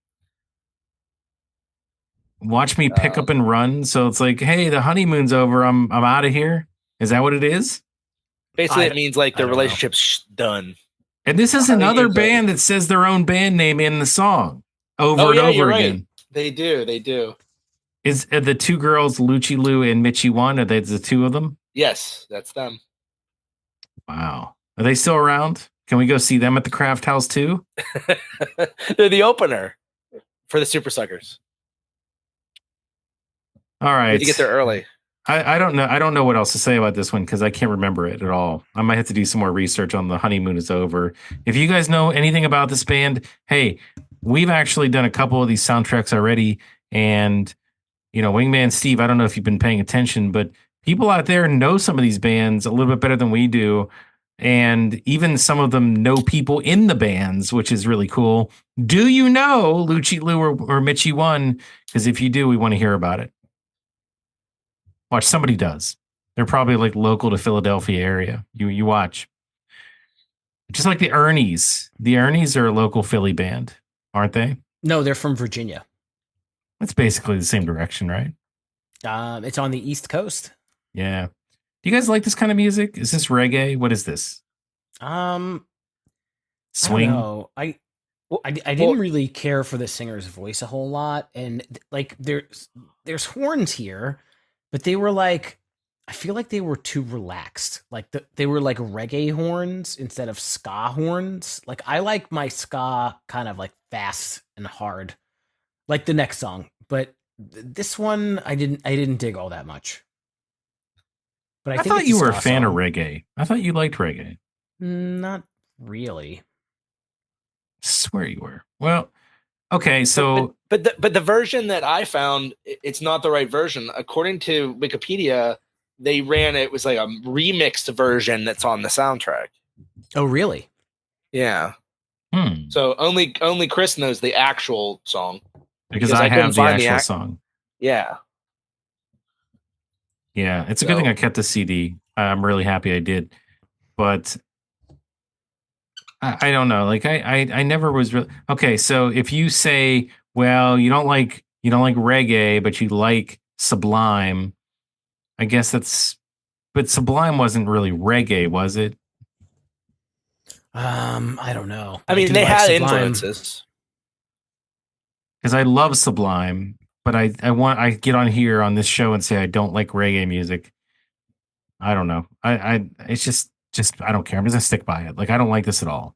Watch me pick up and run. So it's like, hey, the honeymoon's over. I'm out of here. Is that what it is? Basically, it means like I the don't know. relationship's done. And this is another band that says their own band name in the song over and over again. They do. Is the two girls, Luchi Lu and Michi One, are they the two of them? Yes, that's them. Wow. Are they still around? Can we go see them at the Craft House too? They're the opener for the Super Suckers. All right. Need to get there early. I don't know. I don't know what else to say about this one because I can't remember it at all. I might have to do some more research on The Honeymoon Is Over. If you guys know anything about this band, hey, we've actually done a couple of these soundtracks already. And, you know, Wingman Steve, I don't know if you've been paying attention, but people out there know some of these bands a little bit better than we do. And even some of them know people in the bands, which is really cool. Do you know Luchi Lu or Michi One? Because if you do, we want to hear about it. Watch, somebody does. They're probably like local to Philadelphia area. You watch. Just like the Ernies. The Ernies are a local Philly band, aren't they? No, they're from Virginia. That's basically the same direction, right? It's on the East Coast. Yeah. Do you guys like this kind of music? Is this reggae? What is this? Swing. Swing? I don't know. I didn't really care for the singer's voice a whole lot, and like there's horns here, but they were like, I feel like they were too relaxed. Like they were like reggae horns instead of ska horns. Like I like my ska kind of like fast and hard, like the next song. But this one, I didn't dig all that much. But I think thought it's you were a ska fan of song. reggae. I thought you liked reggae. Not really. Swear you were. Well, okay, so but the version that I found, it's not the right version. According to Wikipedia, they ran it was like a remixed version that's on the soundtrack. Oh, really? Yeah. So only Chris knows the actual song because I have couldn't the find actual song. Yeah. Yeah, it's a good thing I kept the CD. I'm really happy I did, but I don't know. Like I never was really okay. So if you say, well, you don't like reggae, but you like Sublime, I guess that's. But Sublime wasn't really reggae, was it? I don't know. I mean, do they like had Sublime. influences. Because I love Sublime, but I get on here on this show and say I don't like reggae music. I don't know. It's just I don't care. I'm just gonna stick by it. Like I don't like this at all.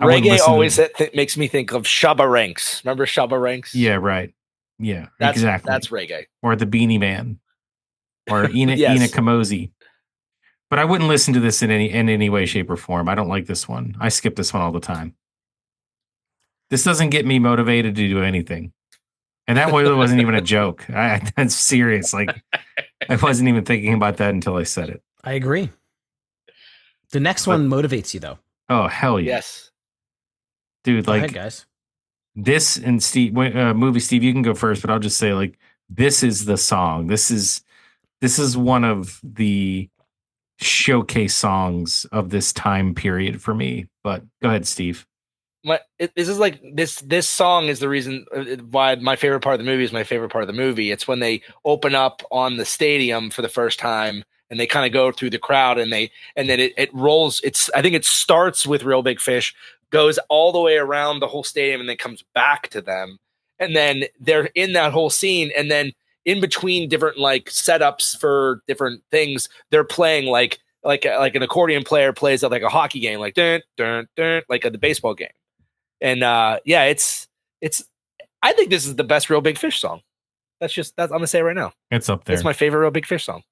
Reggae always makes me think of Shabba Ranks. Remember Shabba Ranks? Yeah, right. Yeah, that's, exactly. That's reggae. Or the Beanie Man, or Ina Yes. Ina Kamosi. But I wouldn't listen to this in any way, shape, or form. I don't like this one. I skip this one all the time. This doesn't get me motivated to do anything. And that wasn't even a joke. That's serious. Like I wasn't even thinking about that until I said it. I agree. The next one motivates you, though. Oh, hell yeah. Yes. Dude, Go like ahead, guys. this and Steve, movie Steve, you can go first, but I'll just say like this is the song. This is one of the showcase songs of this time period for me. But go ahead, Steve. This is like this song is the reason why my favorite part of the movie is my favorite part of the movie. It's when they open up on the stadium for the first time and they kind of go through the crowd and then it rolls. I think it starts with Real Big Fish, goes all the way around the whole stadium and then comes back to them. And then they're in that whole scene. And then in between different like setups for different things, they're playing like an accordion player plays at like a hockey game, like dun, dun, dun, like at the baseball game. And it's I think this is the best Real Big Fish song. That's I'm gonna say it right now. It's up there. It's my favorite Real Big Fish song.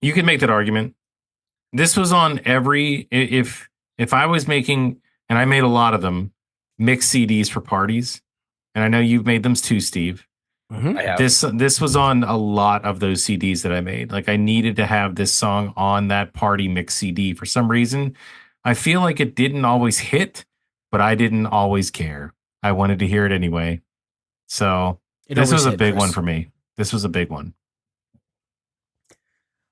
You can make that argument. This was on every if I was making, and I made a lot of them, mixed CDs for parties, and I know you've made them too, Steve. Mhm. I have. This was on a lot of those CDs that I made. Like I needed to have this song on that party mix CD for some reason. I feel like it didn't always hit, but I didn't always care. I wanted to hear it anyway. So It this always was a hit, big one Chris. for me. This was a big one.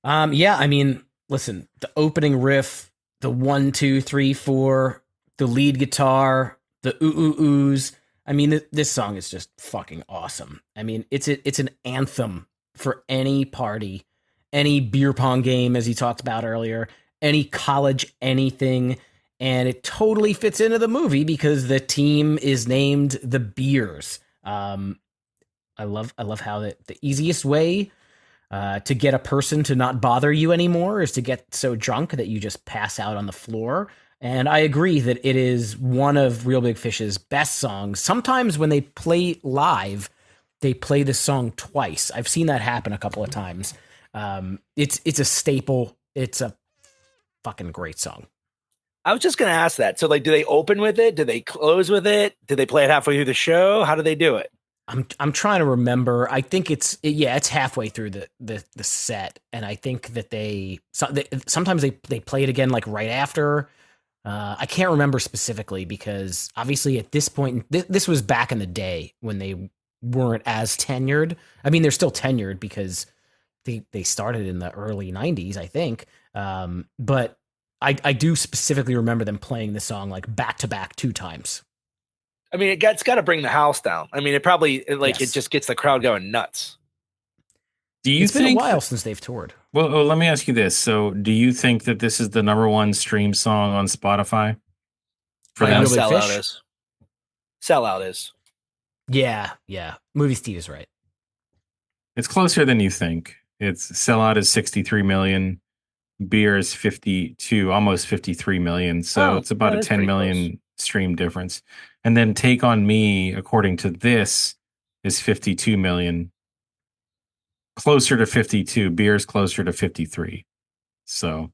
Yeah, I mean, listen, the opening riff, the 1, 2, 3, 4, the lead guitar, the ooh ooh oohs. I mean, this song is just fucking awesome. I mean, it's an anthem for any party, any beer pong game, as he talked about earlier, any college anything, and it totally fits into the movie because the team is named the Beers. I love how the easiest way to get a person to not bother you anymore is to get so drunk that you just pass out on the floor. And I agree that it is one of Real Big Fish's best songs. Sometimes when they play live, they play this song twice. I've seen that happen a couple of times. It's a staple. It's a fucking great song. I was just going to ask that. So, like, do they open with it? Do they close with it? Do they play it halfway through the show? How do they do it? I'm trying to remember. I think it's halfway through the set, and I think that sometimes they play it again like right after. I can't remember specifically because obviously at this point this was back in the day when they weren't as tenured. I mean, they're still tenured because they started in the early '90s, I think. But I do specifically remember them playing the song like back to back 2 times. I mean, it's got to bring the house down. I mean, it Yes. just gets the crowd going nuts. Do you It's been a think while since they've toured. well, let me ask you this. So, do you think that this is the number one stream song on Spotify for By Yeah, Real them? Big sellout Fish? is. Sellout is. Yeah. Movie Steve is right. It's closer than you think. It's sellout is 63 million, beer is 52, almost 53 million. So Oh, it's about that a is 10 pretty million stream difference. And then Take on Me, according to this, is 52 million. Closer to 52. Beer's closer to 53. So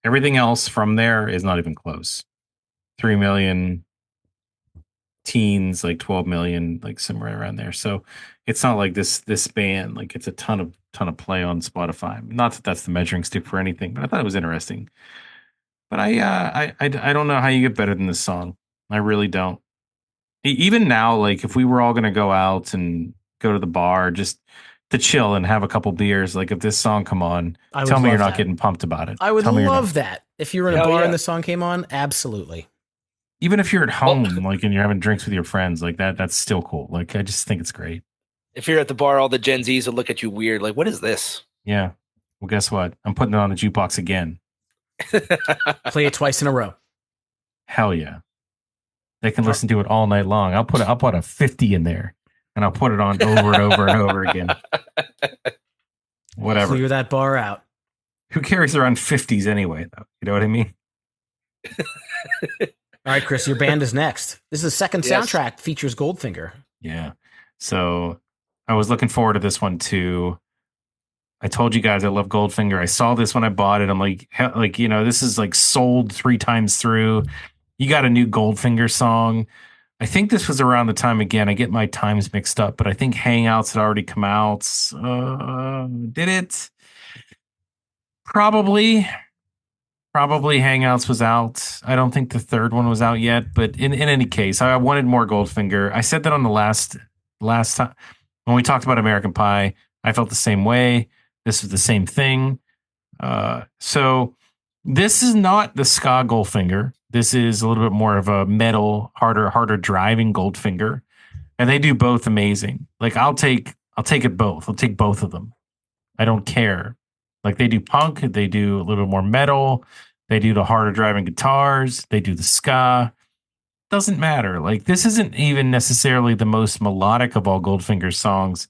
everything else from there is not even close. 3 million teens, like 12 million, like somewhere around there. So it's not like this band, like it's a ton of play on Spotify. Not that that's the measuring stick for anything, but I thought it was interesting. But I don't know how you get better than this song. I really don't. Even now, like if we were all gonna go out and go to the bar just to chill and have a couple beers, like if this song come on, I would tell me you're love not that. getting pumped about it. I would Tell me you're not. love that. If you were in a Hell bar yeah. and the song came on, absolutely. Even if you're at Well- home, like and you're having drinks with your friends, like that's still cool. Like I just think it's great. If you're at the bar, all the Gen Zs will look at you weird. Like, what is this? Yeah. Well, guess what? I'm putting it on the jukebox again. Play it twice in a row. Hell yeah. They can listen to it all night long. I'll put a 50 in there and I'll put it on over and over and over again. Whatever. Clear that bar out. Who carries around 50s anyway, though? You know what I mean? All right, Chris, your band is next. This is the second Yes. soundtrack features Goldfinger. Yeah. So I was looking forward to this one too. I told you guys I love Goldfinger. I saw this when I bought it. I'm like, this is like sold 3 times through. You got a new Goldfinger song. I think this was around the time again. I get my times mixed up, but I think Hangouts had already come out. Did it? Probably Hangouts was out. I don't think the third one was out yet, but in any case, I wanted more Goldfinger. I said that on the last time when we talked about American Pie. I felt the same way. This is the same thing. So this is not the ska Goldfinger. This is a little bit more of a metal, harder driving Goldfinger, and they do both amazing. Like I'll take it both. I'll take both of them. I don't care. Like they do punk, they do a little bit more metal, they do the harder driving guitars, they do the ska. Doesn't matter. Like this isn't even necessarily the most melodic of all Goldfinger's songs.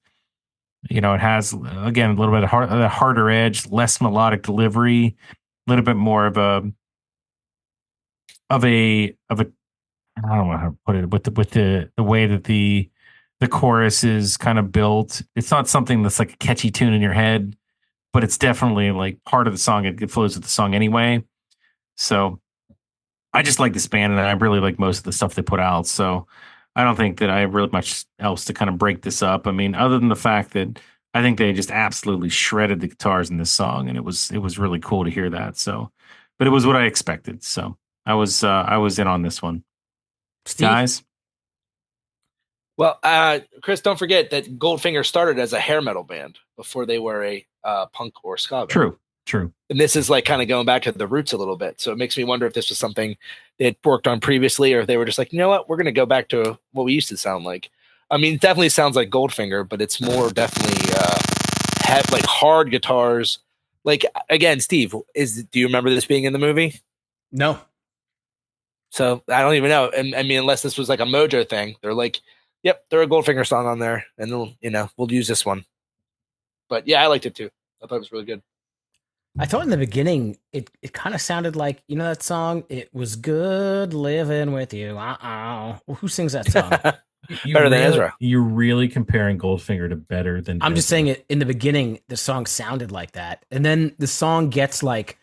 It has again a little bit of a harder edge, less melodic delivery, a little bit more of a I don't know how to put it with the way that the chorus is kind of built. It's not something that's like a catchy tune in your head, but it's definitely like part of the song. It flows with the song anyway. So I just like this band, and I really like most of the stuff they put out. So I don't think that I have really much else to kind of break this up. I mean, other than the fact that I think they just absolutely shredded the guitars in this song, and it was really cool to hear that. So, but it was what I expected. So I was in on this one, Steve? guys. Well, Chris, don't forget that Goldfinger started as a hair metal band before they were a punk or ska band. True. And this is like kind of going back to the roots a little bit. So it makes me wonder if this was something they had worked on previously, or if they were just like, you know what, we're going to go back to what we used to sound like. I mean, it definitely sounds like Goldfinger, but it's more definitely had like hard guitars. Like again, Steve, do you remember this being in the movie? No. So I don't even know. And I mean, unless this was like a Mojo thing, they're like, yep, throw a Goldfinger song on there, and we'll use this one. But yeah, I liked it too. I thought it was really good. I thought in the beginning it kind of sounded like, you know that song, It Was Good Living With You. Well, who sings that song? Better than Ezra. You're really comparing Goldfinger to Better Than I'm just Ezra. saying it in the beginning, the song sounded like that. And then the song gets like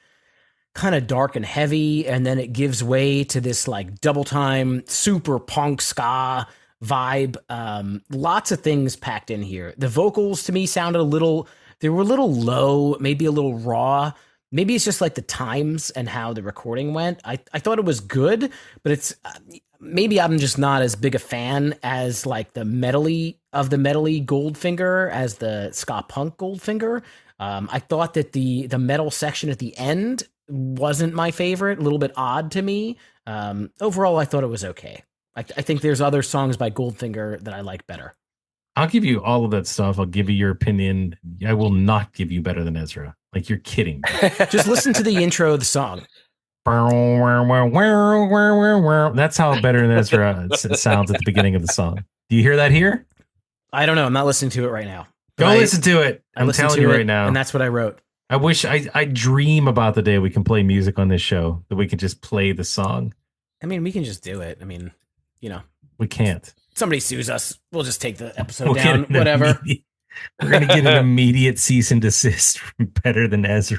kind of dark and heavy, and then it gives way to this like double time super punk ska vibe. Lots of things packed in here. The vocals to me sounded they were a little low, maybe a little raw. Maybe it's just like the times and how the recording went. I thought it was good, but it's maybe I'm just not as big a fan as like the metally Goldfinger as the ska punk Goldfinger. I thought that the metal section at the end wasn't my favorite, a little bit odd to me. Overall, I thought it was okay. I think there's other songs by Goldfinger that I like better. I'll give you all of that stuff. I'll give you your opinion. I will not give you Better Than Ezra. Like, you're kidding me. Just listen to the intro of the song. That's how Better Than Ezra sounds at the beginning of the song. Do you hear that here? I don't know. I'm not listening to it right now. Go listen to it. I'm telling you right now. And that's what I wrote. I wish I dream about the day we can play music on this show, that we can just play the song. I mean, we can just do it. I mean, we can't. Somebody sues us, we'll just take the episode down. Whatever. We're gonna get an immediate cease and desist from Better Than Ezra.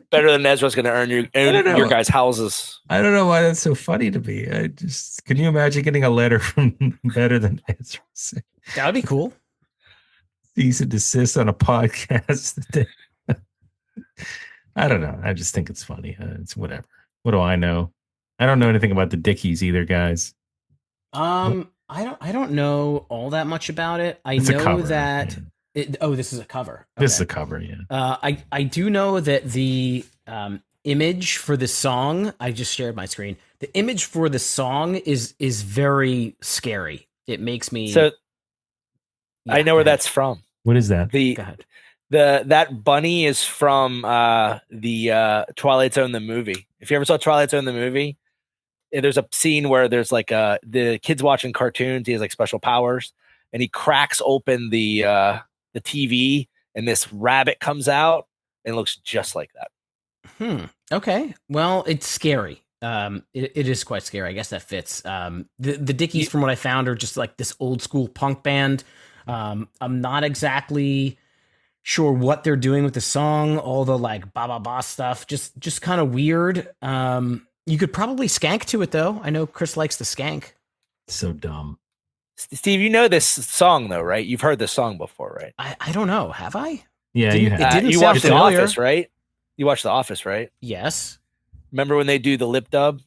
Better Than Ezra's going to earn your guys' houses. I don't know why that's so funny to me. Can you imagine getting a letter from Better Than Ezra? That would be cool. Cease and desist on a podcast. I don't know. I just think it's funny. It's whatever. What do I know? I don't know anything about the Dickies either, guys. I don't know all that much about it. It's know a cover, that. Yeah. This is a cover. Okay. This is a cover, yeah. I do know that the image for the song, I just shared my screen. The image for the song is very scary. It makes me. So I know where that's from. What is that? Go ahead. That bunny is from the Twilight Zone the movie. If you ever saw Twilight Zone the movie, there's a scene where there's like the kid's watching cartoons. He has like special powers, and he cracks open the TV, and this rabbit comes out and looks just like that. Okay. Well, it's scary. It is quite scary. I guess that fits. The Dickies, from what I found, are just like this old school punk band. I'm not exactly sure what they're doing with the song. All the like ba ba ba stuff, just kind of weird. You could probably skank to it though. I know Chris likes the skank. So dumb. Steve, you know this song though, right? You've heard this song before, right? I don't know. Have I? Yeah, you have. It didn't you sound watched The familiar. Office, right? You watched The Office, right? Yes. Remember when they do the lip dub?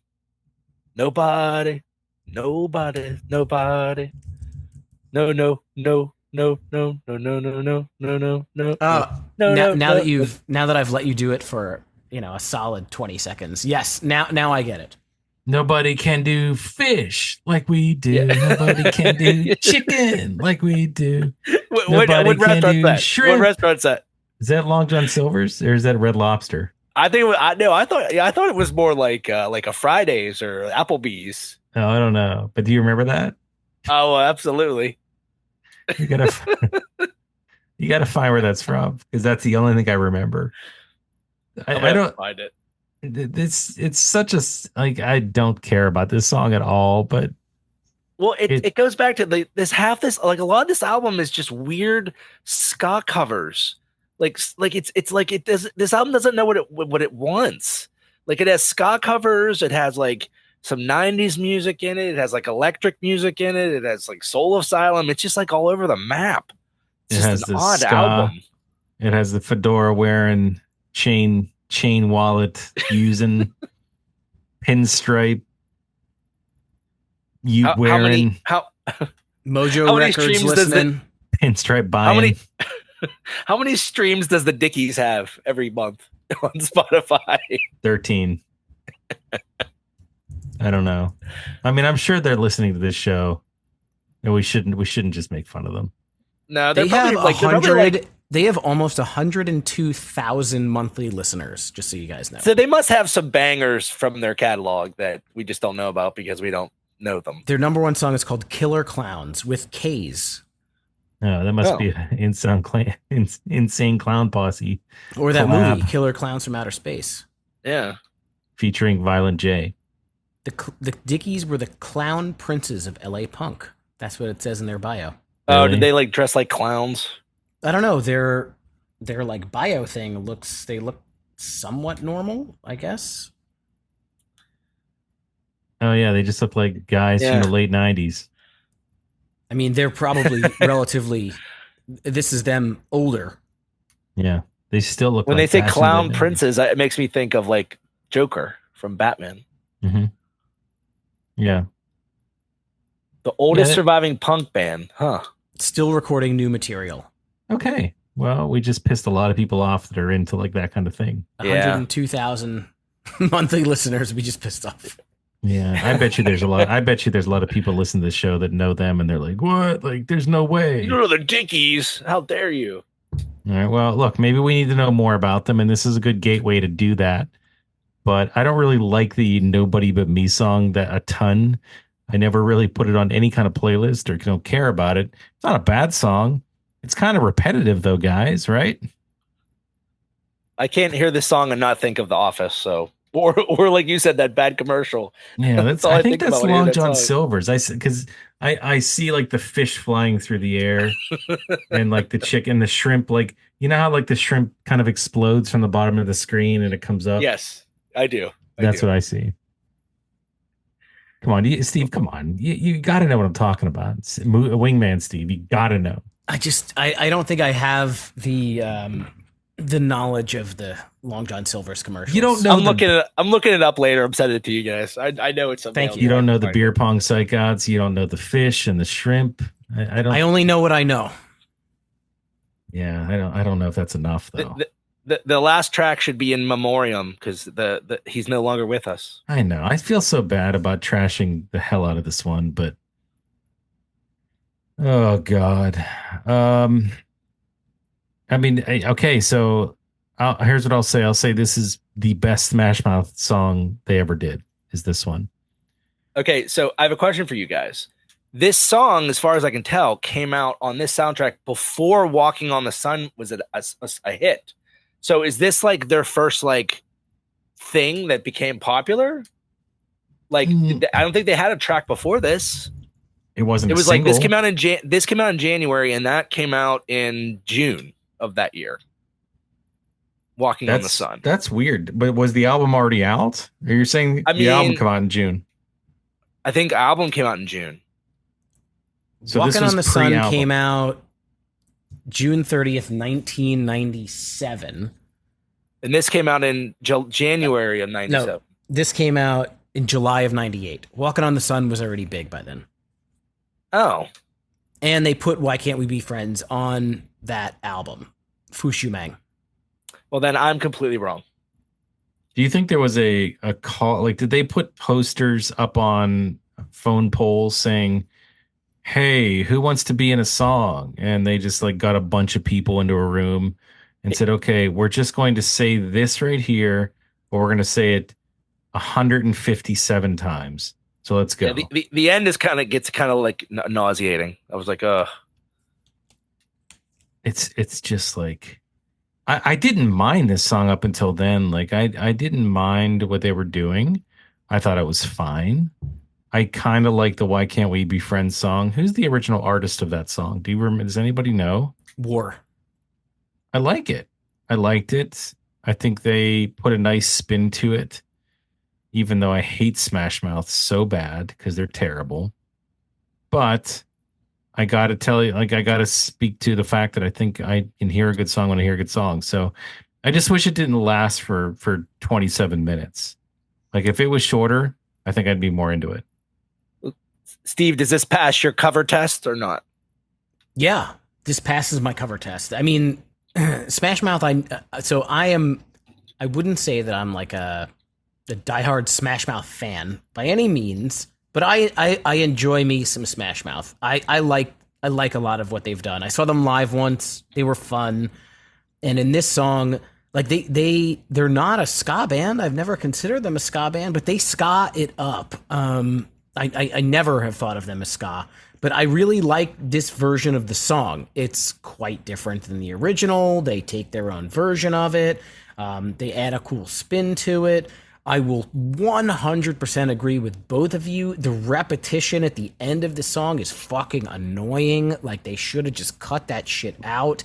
Nobody, nobody, nobody. No, no, no, no, no, no, no, no, no, no, no, no. Now that I've let you do it for a solid 20 seconds. Yes. Now I get it. Nobody can do fish like we do. Yeah. Nobody can do chicken like we do. What restaurant's that? Shrimp. What restaurant's that? Is that Long John Silver's or is that Red Lobster? I think I thought it was more like a Fridays or Applebee's. Oh, I don't know. But do you remember that? Oh, absolutely. You gotta find where that's from, because that's the only thing I remember. I don't find it. It's such a I don't care about this song at all, but Well, It it goes back to this half this like a lot of this album is just weird ska covers. It's like it does this album doesn't know what it wants. Like it has ska covers, it has like some 90s music in it, it has like electric music in it, it has like Soul Asylum. It's just like all over the map. It's just an has the odd ska. album. It has the fedora wearing, chain wallet using, pinstripe you How many wearing, Mojo how many Records streams does listening. pinstripe how buying. many how many streams does the Dickies have every month on Spotify? 13. I don't know. I mean, I'm sure they're listening to this show, and we shouldn't just make fun of them. No, They have they're probably like they have almost 102,000 monthly listeners, just so you guys know. so they must have some bangers from their catalog that we just don't know about because we don't know them. Their number one song is called Killer Clowns with K's. No, that must Oh. be an insane clown posse Or that Collab. movie, Killer Clowns from Outer Space. Yeah. featuring Violent J. The Dickies were the clown princes of LA punk. That's what it says in their bio. Oh, Really? did they like dress like clowns? I don't know. Their like bio thing they look somewhat normal, I guess. Oh yeah, they just look like guys Yeah. from the late '90s. I mean, they're probably relatively. This is them older. Yeah, they still look. When like they say guys from the clown late 90s. princes, it makes me think of like Joker from Batman. Mhm. Yeah, The oldest Yeah. surviving punk band, huh? Still recording new material. okay. Well, we just pissed a lot of people off that are into like that kind of thing. Yeah. 102,000 monthly listeners. We just pissed off. Yeah, I bet you there's a lot. I bet you there's a lot of people listening to this show that know them, and they're like, "What? Like, there's no way." You know the Dickies. How dare you? All right. Well, look, maybe we need to know more about them, and this is a good gateway to do that. But I don't really like the "Nobody But Me" song that a ton. I never really put it on any kind of playlist or don't care about it. It's not a bad song. It's kind of repetitive, though, guys. Right? I can't hear this song and not think of The Office. So, or like you said, that bad commercial. Yeah, that's. all I I think think that's about when I hear Long that John song. Silver's. Because I see like the fish flying through the air, and like the chicken, the shrimp. Like you know how like the shrimp kind of explodes from the bottom of the screen and it comes up. Yes, I do. That's what I see. Come on, Steve. Come on, you got to know what I'm talking about. Wingman Steve, you got to know. I don't think I have the knowledge of the Long John Silver's commercials. You don't know. I'm looking it up later. I'm sending it to you guys. I know it's something. Thank You don't know the beer pong psychouts. You don't know the fish and the shrimp. I don't. I only know what I know. Yeah, I don't know if that's enough though. The last track should be in memoriam because the he's no longer with us. I know. I feel so bad about trashing the hell out of this one, but oh god. I mean, okay. So here's what I'll say. I'll say this is the best Smash Mouth song they ever did. Is this one? Okay, so I have a question for you guys. This song, as far as I can tell, came out on this soundtrack before "Walking on the Sun" was a hit. So is this like their first like thing that became popular? Like I don't think they had a track before this. It wasn't. It was a like this single. came out in January and that came out in June of that year. Walking on the Sun. That's weird. But was the album already out? Or you're saying the album mean- come out in June? I think the album came out in June. So this Walking was on the Sun pre-album. came out June 30th, 1997. And this came out in January of 97. No, this came out in July of 98. Walking on the Sun was already big by then. Oh. And they put Why Can't We Be Friends on that album, Fushu Mang. Well, then I'm completely wrong. Do you think there was a call? Like, did they put posters up on phone poles saying, "Hey, who wants to be in a song?" And they just like got a bunch of people into a room and said, "Okay, we're just going to say this right here, but we're going to say it 157 times. So let's go." Yeah, the end is gets like nauseating. I was like, It's just like I didn't mind this song up until then. Like I didn't mind what they were doing. I thought it was fine. I kind of like the "Why Can't We Be Friends" song. Who's the original artist of that song? Do you remember? Does anybody know? War. I like it. I liked it. I think they put a nice spin to it, even though I hate Smash Mouth so bad because they're terrible. But I got to tell you, like, I got to speak to the fact that I think I can hear a good song when I hear a good song. So I just wish it didn't last for 27 minutes. Like, if it was shorter, I think I'd be more into it. Steve, does this pass your cover test or not? Yeah, this passes my cover test. I mean, Smash Mouth. I wouldn't say that I'm like a diehard Smash Mouth fan by any means, but I enjoy me some Smash Mouth. I like a lot of what they've done. I saw them live once. They were fun. And in this song, like they're not a ska band. I've never considered them a ska band, but they ska it up. I never have thought of them as ska, but I really like this version of the song. It's quite different than the original. They take their own version of it. They add a cool spin to it. I will 100% agree with both of you. The repetition at the end of the song is fucking annoying. Like, they should have just cut that shit out.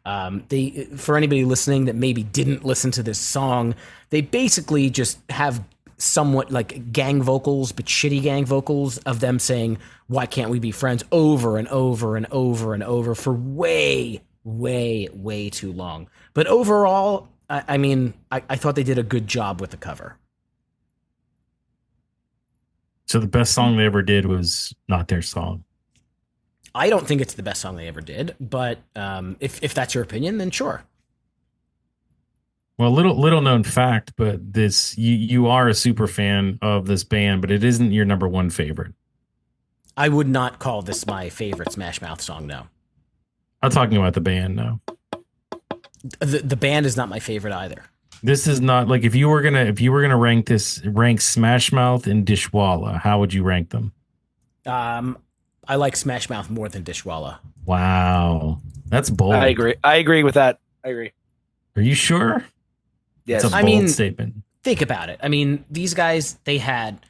For anybody listening that maybe didn't listen to this song, they basically just have somewhat like gang vocals, but shitty gang vocals of them saying, "Why can't we be friends?" over and over and over and over for way, way, way too long. But overall, I mean, I thought they did a good job with the cover. So the best song they ever did was not their song. I don't think it's the best song they ever did, but if that's your opinion, then sure. Well, little known fact, but you are a super fan of this band, but it isn't your number one favorite. I would not call this my favorite Smash Mouth song, no. I'm talking about the band now. The band is not my favorite either. This is not like if you were gonna rank Smash Mouth and Dishwalla, how would you rank them? I like Smash Mouth more than Dishwalla. Wow, that's bold. I agree with that. I agree. Are you sure? Yes. It's a bold statement. Think about it. I mean, these guys, they had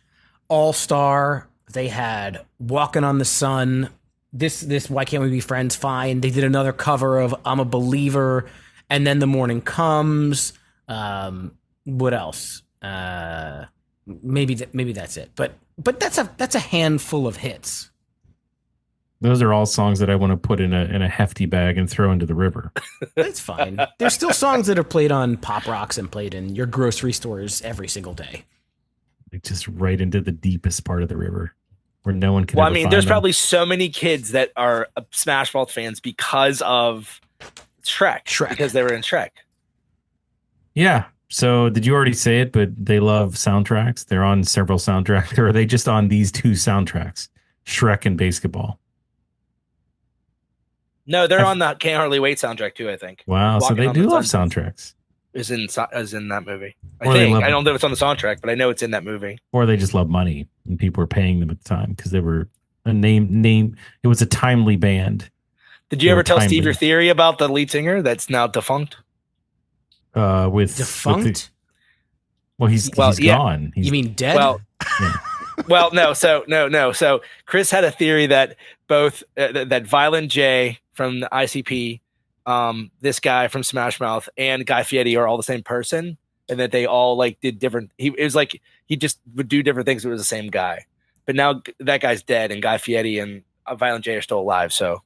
All Star, they had Walking on the Sun. This Why Can't We Be Friends? Fine. They did another cover of I'm a Believer, and then The Morning Comes. What else? Maybe that's it. But that's a handful of hits. Those are all songs that I want to put in a hefty bag and throw into the river. That's fine. There's still songs that are played on Pop Rocks and played in your grocery stores every single day. Like just right into the deepest part of the river where no one can. Well, ever I mean, find there's them. probably so many kids that are Smash Mouth fans because of Shrek. Because they were in Shrek. Yeah. So did you already say it? But they love soundtracks. They're on several soundtracks, or are they just on these two soundtracks, Shrek and BASEketball? No, they're on the Can't Hardly Wait soundtrack too, I think. Wow, so they do love soundtracks. Is in that movie. I Or think. I don't know if it's on the soundtrack, but I know it's in that movie. Or they just love money and people were paying them at the time because they were a name. It was a timely band. Did you ever tell Steve your theory about the lead singer that's now defunct? Defunct? He's gone. You mean dead? Well, yeah. Well, no. So Chris had a theory that both that Violent J from the ICP, this guy from Smash Mouth, and Guy Fieri are all the same person, and that they all like did different. It was like he just would do different things. But it was the same guy, but now that guy's dead, and Guy Fieri and Violent J are still alive. So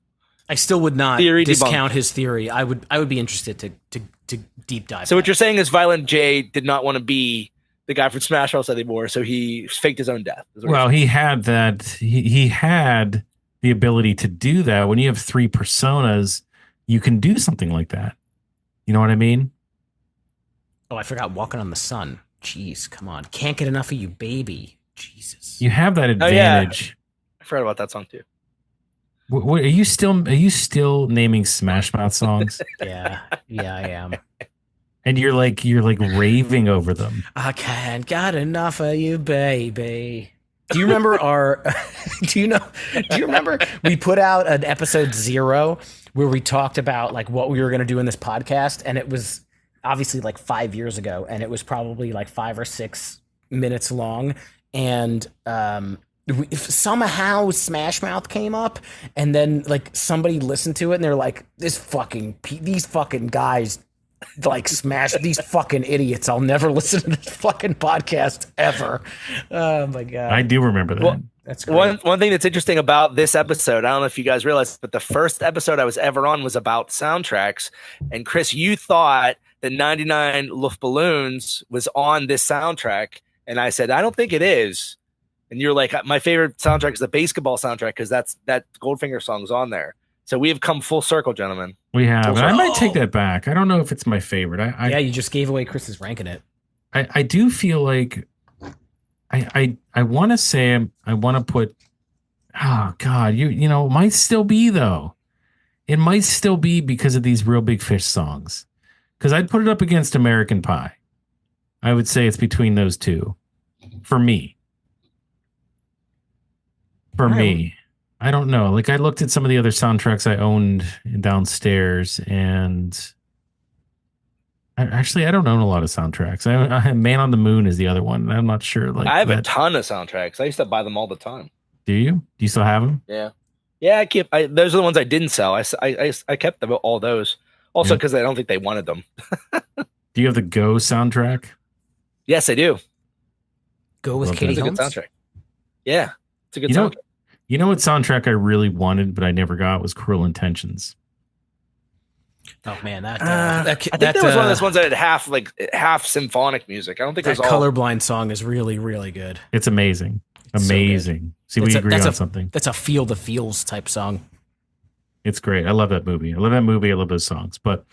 I still would not discount his theory. I would be interested to deep dive. So what you're saying is Violent J did not want to be the guy from Smash Mouth anymore, so he faked his own death. Well, he had that. He had the ability to do that. When you have three personas, you can do something like that. You know what I mean? Oh, I forgot Walking on the Sun. Jeez, come on. Can't get enough of you, baby. Jesus. You have that advantage. Oh, yeah. I forgot about that song too. What, are you still naming Smash Mouth songs? Yeah, I am. And you're like raving over them. I can't get enough of you, baby. Do you remember do you remember we put out an episode 0 where we talked about like what we were going to do in this podcast, and it was obviously like 5 years ago, and it was probably like 5 or 6 minutes long, and if somehow Smash Mouth came up, and then like somebody listened to it, and they're like, these fucking guys like smash these fucking idiots. I'll never listen to this fucking podcast ever. Oh my god, I do remember that. Well, that's great. one thing that's interesting about this episode, I don't know if you guys realize, but the first episode I was ever on was about soundtracks. And Chris, you thought that 99 Luftballons was on this soundtrack, and I said I don't think it is. And you're like, my favorite soundtrack is the BASEketball soundtrack because that Goldfinger song's on there. So we have come full circle, gentlemen. We have. And I might take that back. I don't know if it's my favorite. Yeah, you just gave away Chris's ranking it. I do feel like I want to say I want to put. Oh God, you know, it might still be though. It might still be because of these Real Big Fish songs. Because I'd put it up against American Pie. I would say it's between those two, for me. For me, I don't know. Like I looked at some of the other soundtracks I owned downstairs, and I don't own a lot of soundtracks. I Man on the Moon is the other one. I'm not sure. Like I have a ton of soundtracks. I used to buy them all the time. Do you? Do you still have them? Yeah. I keep. Those are the ones I didn't sell. I kept them, all those. Also, because I don't think they wanted them. Do you have the Go soundtrack? Yes, I do. Go with It's Katie a Holmes. good soundtrack. Yeah, it's a good soundtrack. You know what soundtrack I really wanted, but I never got was Cruel Intentions. Oh man, I think that was one of those ones that had half symphonic music. I don't think that it was all colorblind song is really, really good. It's amazing. It's amazing. See, we agree on something. That's a Feel the Feels type song. It's great. I love that movie. I love those songs. But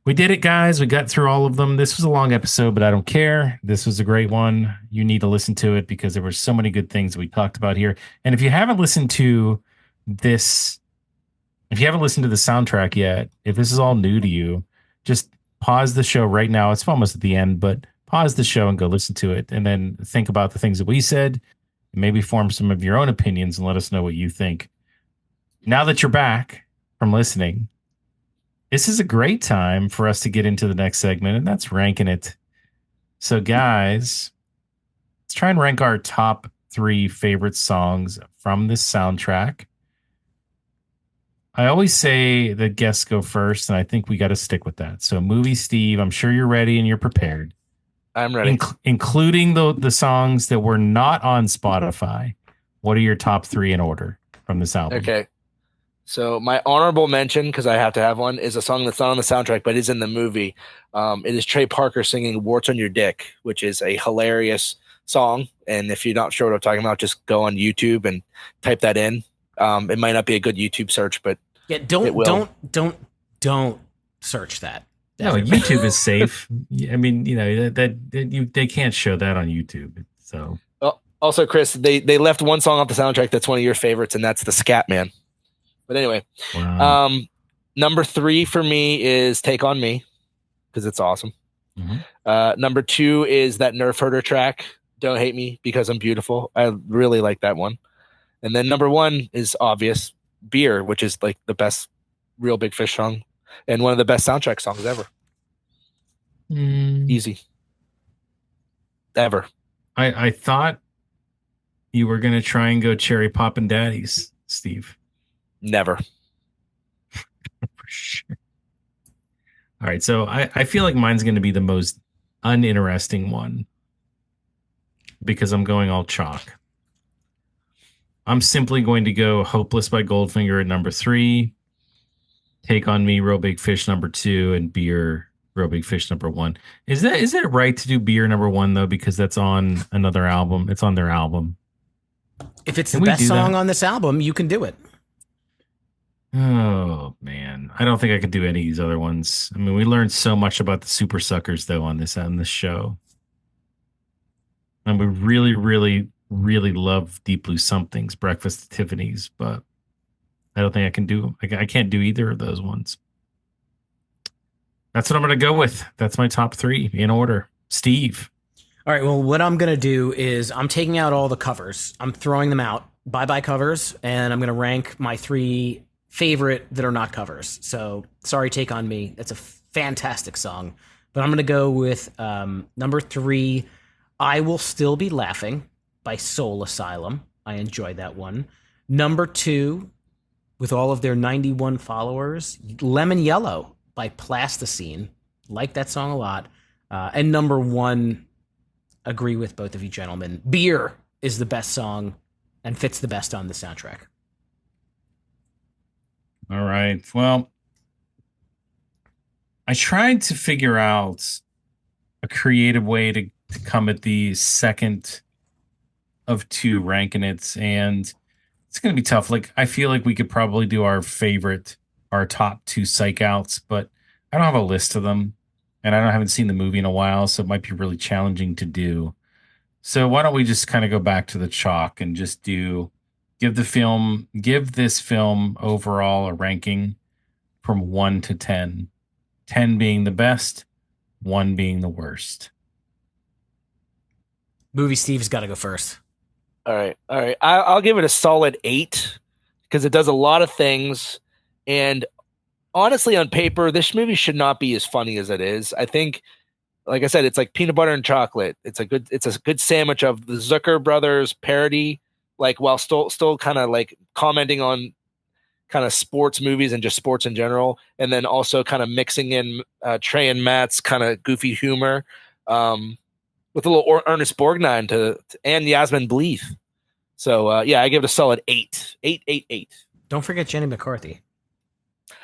we did it, guys. We got through all of them. This was a long episode, but I don't care. This was a great one. You need to listen to it because there were so many good things we talked about here. And if you haven't listened to this, if you haven't listened to the soundtrack yet, if this is all new to you, just pause the show right now. It's almost at the end, but pause the show and go listen to it. And then think about the things that we said. And maybe form some of your own opinions and let us know what you think. Now that you're back from listening, this is a great time for us to get into the next segment, and that's ranking it. So, guys, let's try and rank our top 3 favorite songs from this soundtrack. I always say that guests go first, and I think we got to stick with that. So, Movie Steve, I'm sure you're ready and you're prepared. I'm ready. Including the songs that were not on Spotify. What are your top 3 in order from this album? Okay. So my honorable mention, because I have to have one, is a song that's not on the soundtrack but is in the movie. It is Trey Parker singing "Warts on Your Dick," which is a hilarious song. And if you're not sure what I'm talking about, just go on YouTube and type that in. It might not be a good YouTube search, but yeah, don't search that. No, YouTube is safe. I mean, you know they can't show that on YouTube. So also, Chris, they left one song off the soundtrack that's one of your favorites, and that's the Scat Man. But anyway, wow. Number 3 for me is "Take on Me" because it's awesome. Mm-hmm. Number 2 is that Nerf Herder track, "Don't Hate Me Because I'm Beautiful." I really like that one. And then number 1 is obvious, "Beer," which is like the best Real Big Fish song and one of the best soundtrack songs ever. Easy. Ever. I thought you were going to try and go Cherry Poppin' Daddies, Steve. Never. For sure. All right, so I feel like mine's going to be the most uninteresting one because I'm going all chalk. I'm simply going to go "Hopeless" by Goldfinger at number 3, "Take on Me," Real Big Fish number 2, and "Beer," Real Big Fish number 1. Is it right to do "Beer" number 1 though, because that's on another album? It's on their album. If it's the best song on this album, you can do it. Oh man, I don't think I could do any of these other ones. I mean, we learned so much about the Super Suckers though on this show, and we really, really, really love Deep Blue Somethings, Breakfast at Tiffany's, but I don't think I can do. I can't do either of those ones. That's what I'm going to go with. That's my top 3 in order. Steve. All right. Well, what I'm going to do is I'm taking out all the covers. I'm throwing them out. Bye covers, and I'm going to rank my 3 favorite that are not covers. So, sorry, "Take on Me." That's a fantastic song. But I'm going to go with number 3, "I Will Still Be Laughing" by Soul Asylum. I enjoyed that one. Number two, with all of their 91 followers, Lemon Yellow by Plasticine. Like that song a lot. And number one, agree with both of you gentlemen. Beer is the best song and fits the best on the soundtrack. All right. Well, I tried to figure out a creative way to come at the second of two ranking it, and it's going to be tough. Like, I feel like we could probably do our top two psych outs, but I don't have a list of them, and I haven't seen the movie in a while, so it might be really challenging to do. So why don't we just kind of go back to the chalk and just give this film overall a ranking from 1 to 10. 10 being the best, 1 being the worst. Movie Steve's got to go first. All right, all right. I'll give it a solid 8 because it does a lot of things, and honestly, on paper, this movie should not be as funny as it is. I think, like I said, it's like peanut butter and chocolate. It's a good sandwich of the Zucker brothers parody, like while still kind of like commenting on kind of sports movies and just sports in general, and then also kind of mixing in Trey and Matt's kind of goofy humor, with a little Ernest Borgnine and Yasmin Bleeth. So yeah, I give it a solid 8, 8, 8, 8. Don't forget Jenny McCarthy.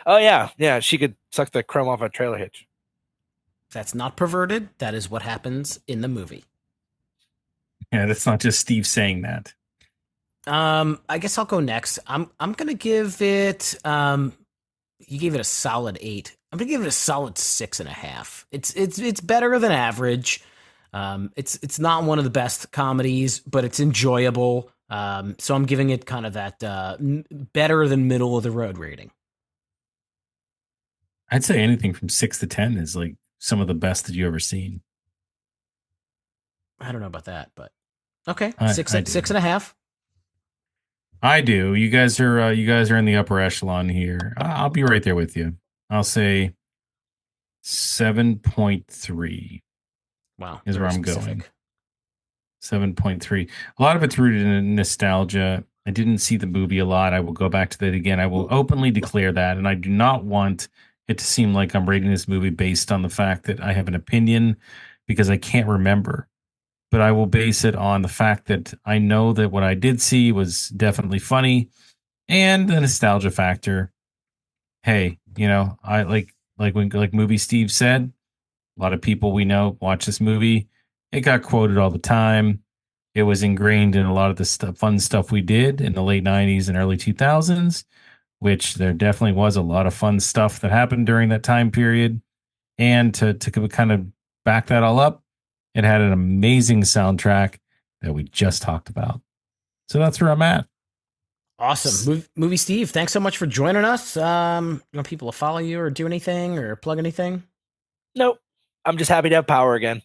Oh yeah, she could suck the chrome off a trailer hitch. That's not perverted. That is what happens in the movie. Yeah, that's not just Steve saying that. I guess I'll go next. I'm gonna give it. You gave it a solid 8. I'm gonna give it a solid 6.5. It's better than average. It's not one of the best comedies, but it's enjoyable. So I'm giving it kind of that better than middle of the road rating. I'd say anything from 6 to 10 is like some of the best that you've ever seen. I don't know about that, but okay, I 6.5. I do. You guys are in the upper echelon here. I'll be right there with you. I'll say 7.3 Wow, is very where I'm specific. going. 7.3. A lot of it's rooted in nostalgia. I didn't see the movie a lot. I will go back to that again. I will openly declare that, and I do not want it to seem like I'm rating this movie based on the fact that I have an opinion because I can't remember. But I will base it on the fact that I know that what I did see was definitely funny and the nostalgia factor. Hey, I like movie Steve said, a lot of people we know watch this movie. It got quoted all the time. It was ingrained in a lot of the fun stuff we did in the late 90s and early 2000s, which there definitely was a lot of fun stuff that happened during that time period. And to kind of back that all up, it had an amazing soundtrack that we just talked about. So that's where I'm at. Awesome. Movie Steve, thanks so much for joining us. You want people to follow you or do anything or plug anything? Nope. I'm just happy to have power again.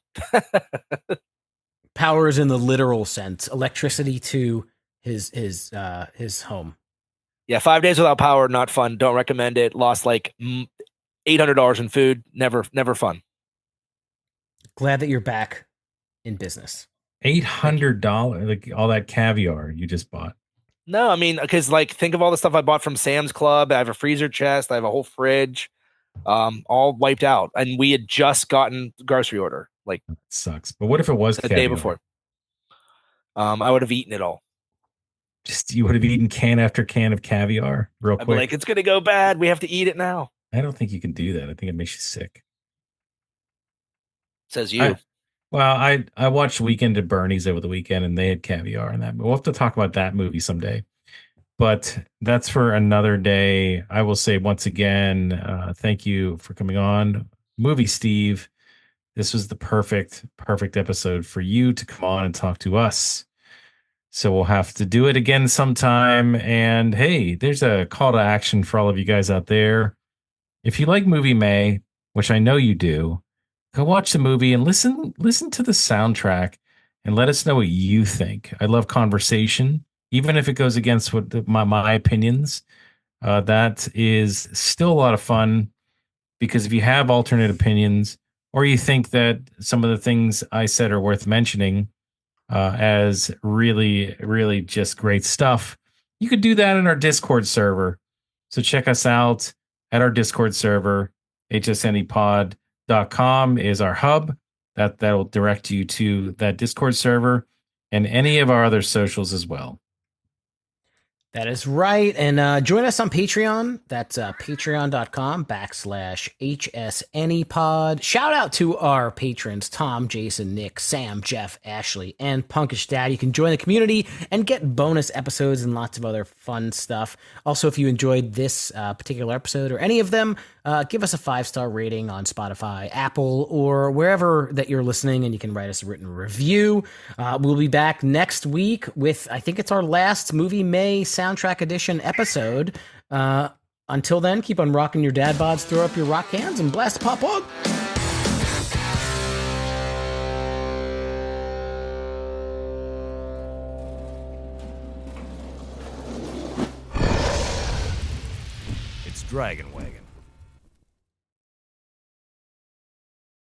Power is in the literal sense, electricity to his home. Yeah, 5 days without power, not fun. Don't recommend it. Lost like $800 in food. Never fun. Glad that you're back in business. $800, like all that caviar you just bought. No, I mean, because like think of all the stuff I bought from Sam's Club. I have a freezer chest. I have a whole fridge, all wiped out. And we had just gotten grocery order. Like That sucks. But what if it was the caviar? day before? I would have eaten it all. Just you would have eaten can after can of caviar real I'd quick. be like, it's gonna go bad. We have to eat it now. I don't think you can do that. I think it makes you sick. Says you. I watched Weekend at Bernie's over the weekend, and they had caviar in that. We'll have to talk about that movie someday. But that's for another day. I will say once again, thank you for coming on, Movie Steve. This was the perfect episode for you to come on and talk to us. So we'll have to do it again sometime. And hey, there's a call to action for all of you guys out there. If you like Movie May, which I know you do, go watch the movie and listen to the soundtrack and let us know what you think. I love conversation, even if it goes against what my opinions. That is still a lot of fun because if you have alternate opinions or you think that some of the things I said are worth mentioning, as really, really just great stuff. You could do that in our Discord server. So check us out at our Discord server. hsnepod.com is our hub. That'll direct you to that Discord server and any of our other socials as well. That is right. And join us on Patreon. That's patreon.com/HSNEpod. Shout out to our patrons, Tom, Jason, Nick, Sam, Jeff, Ashley, and Punkish Dad. You can join the community and get bonus episodes and lots of other fun stuff. Also, if you enjoyed this particular episode or any of them, give us a 5-star rating on Spotify, Apple, or wherever that you're listening, and you can write us a written review. We'll be back next week with, I think it's our last Movie May Soundtrack Edition episode. Until then, keep on rocking your dad bods, throw up your rock cans, and blast the pop hog. It's Dragon Wagon.